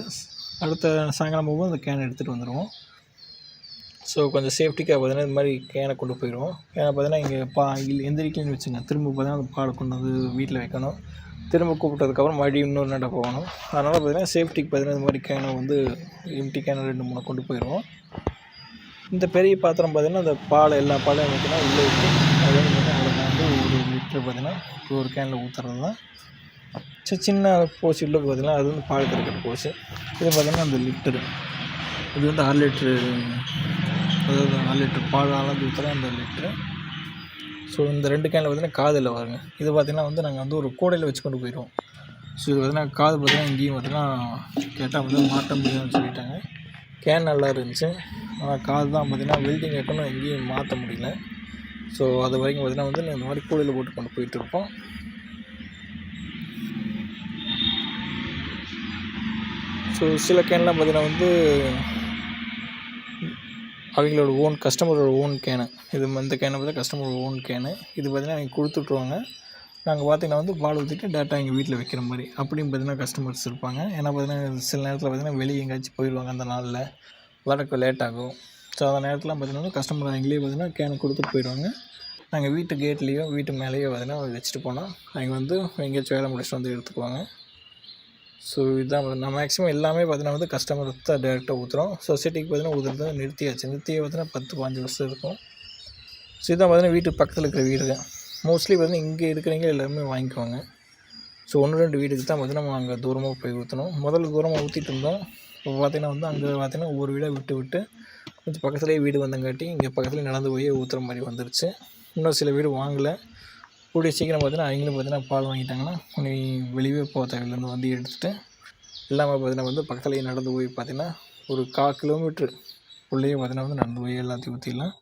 அடுத்த சாயங்காலம் போகும்போது அந்த கேனை எடுத்துகிட்டு வந்துடுவோம். ஸோ கொஞ்சம் சேஃப்டிக்காக பார்த்தீங்கன்னா இந்த மாதிரி கேனை கொண்டு போயிடுவோம். ஏன்னா பார்த்தீங்கன்னா இங்கே எந்திரிக்கலன்னு வச்சுங்க, திரும்ப பார்த்தீங்கன்னா அந்த பாலை கொண்டு வந்து வீட்டில் வைக்கணும், திரும்ப கூப்பிட்டதுக்கப்புறம் மறுபடியும் இன்னொரு நட போகணும். அதனால் பார்த்தீங்கன்னா சேஃப்டிக்கு பார்த்தீங்கன்னா இந்த மாதிரி கேனை வந்து எம்டி கேனை 2-3 கொண்டு போயிடுவோம். இந்த பெரிய பாத்திரம் பார்த்தீங்கன்னா அந்த பால் எல்லா பாலையும் பார்த்தீங்கன்னா உள்ளே விட்டு அது வந்து ஒரு லிட்டர் பார்த்தீங்கன்னா ஒரு கேனில் ஊற்றுறது தான். சின்ன போச்சு உள்ள பார்த்தீங்கன்னா அது வந்து பால் கறக்கிற போச்சு. இது பார்த்தீங்கன்னா அந்த லிட்டரு, இது வந்து 6 லிட்ரு, அதாவது 4 லிட்டர் பால் அளந்து ஊற்றுற அந்த லிட்ரு. ஸோ இந்த 2 கேனில் பார்த்தீங்கன்னா காதில் வருங்க. இது பார்த்திங்கன்னா வந்து நாங்கள் வந்து ஒரு கூடையில் வச்சு கொண்டு போயிடுவோம். ஸோ இது பார்த்தீங்கன்னா காது பார்த்தீங்கன்னா இங்கேயும் பார்த்தீங்கன்னா கேட்டால் வந்து மாட்ட முடியும்னு சொல்லிட்டாங்க. கேன் நல்லா இருந்துச்சு, ஆனால் காது தான் பார்த்திங்கன்னா வெல்டிங் வைக்கணும், எங்கேயும் மாற்ற முடியல. ஸோ அது வரைக்கும் பார்த்திங்கன்னா வந்து இந்த மாதிரி கூடையில் போட்டு கொண்டு போயிட்டுருப்போம். ஸோ சில கேன்லாம் பார்த்திங்கன்னா வந்து அவங்களோட ஓன் கஸ்டமரோட ஓன் கேனு. இது இந்த கேனை பார்த்தா கஸ்டமரோட ஓன் கேனு. இது பார்த்திங்கன்னா அவங்க கொடுத்துட்ருவாங்க. நாங்கள் பார்த்திங்கன்னா வந்து பால் ஊற்றிட்டு டேரெக்டாக எங்கள் வீட்டில் வைக்கிற மாதிரி அப்படியும் பார்த்திங்கன்னா கஸ்டமர்ஸ் இருப்பாங்க. ஏன்னா பார்த்திங்கன்னா சில நேரத்தில் பார்த்திங்கன்னா வெளியே எங்கேயாச்சும் போயிடுவாங்க, அந்த நாளில் வரக்கு லேட் ஆகும். ஸோ அந்த நேரத்தில் பார்த்திங்கன்னா கஸ்டமர் அவங்களே பார்த்திங்கன்னா கேனை கொடுத்துட்டு போயிடுவாங்க. நாங்கள் வீட்டு கேட்லேயோ வீட்டு மேலேயோ பார்த்திங்கன்னா வச்சுட்டு போனால் அவங்க வந்து எங்கேயாச்சும் வேலை முடிச்சுட்டு வந்து எடுத்துக்குவாங்க. ஸோ இதுதான் நான் மேக்ஸிமம் எல்லாமே பார்த்திங்கன்னா வந்து கஸ்டமருக்கு தான் டேரெக்டாக ஊற்றுறோம். சொசைட்டிக்கு பார்த்திங்கன்னா ஊற்றுறது நிறுத்தியாச்சு. நிறுத்தியே பார்த்திங்கன்னா 10-15 வருஷம் இருக்கும். ஸோ இதான் பார்த்திங்கன்னா வீட்டுக்கு பக்கத்தில் இருக்கிற வீடுங்க. மோஸ்ட்லி பார்த்திங்கன்னா இங்கே இருக்கிறவங்க எல்லாருமே வாங்கிக்குவாங்க. ஸோ 1-2 வீட்டுக்கு தான் பார்த்திங்கன்னா நம்ம அங்கே தூரமாக போய் ஊற்றணும். முதல்ல தூரமாக ஊற்றிட்டு இருந்தோம். இப்போ பார்த்திங்கன்னா வந்து அங்கே பார்த்திங்கன்னா ஒவ்வொரு வீடாக விட்டு கொஞ்சம் பக்கத்துலேயே வீடு வந்தங்காட்டி இங்கே பக்கத்துலேயே நடந்து போய் ஊற்றுற மாதிரி வந்துருச்சு. இன்னும் சில வீடு வாங்கலை. கூடிய சீக்கிரம் பார்த்திங்கன்னா அவங்களும் பார்த்திங்கன்னா பால் வாங்கிட்டாங்கன்னா வெளியே போக தேவையில்லைன்னு வந்து எடுத்துகிட்டு எல்லாமே பார்த்திங்கன்னா வந்து பக்கத்துலேயே நடந்து போய் பார்த்திங்கன்னா ஒரு 1/4 கிலோமீட்ரு உள்ளேயே பார்த்திங்கன்னா வந்து நடந்து போய் எல்லாத்தையும் ஊற்றிடலாம்.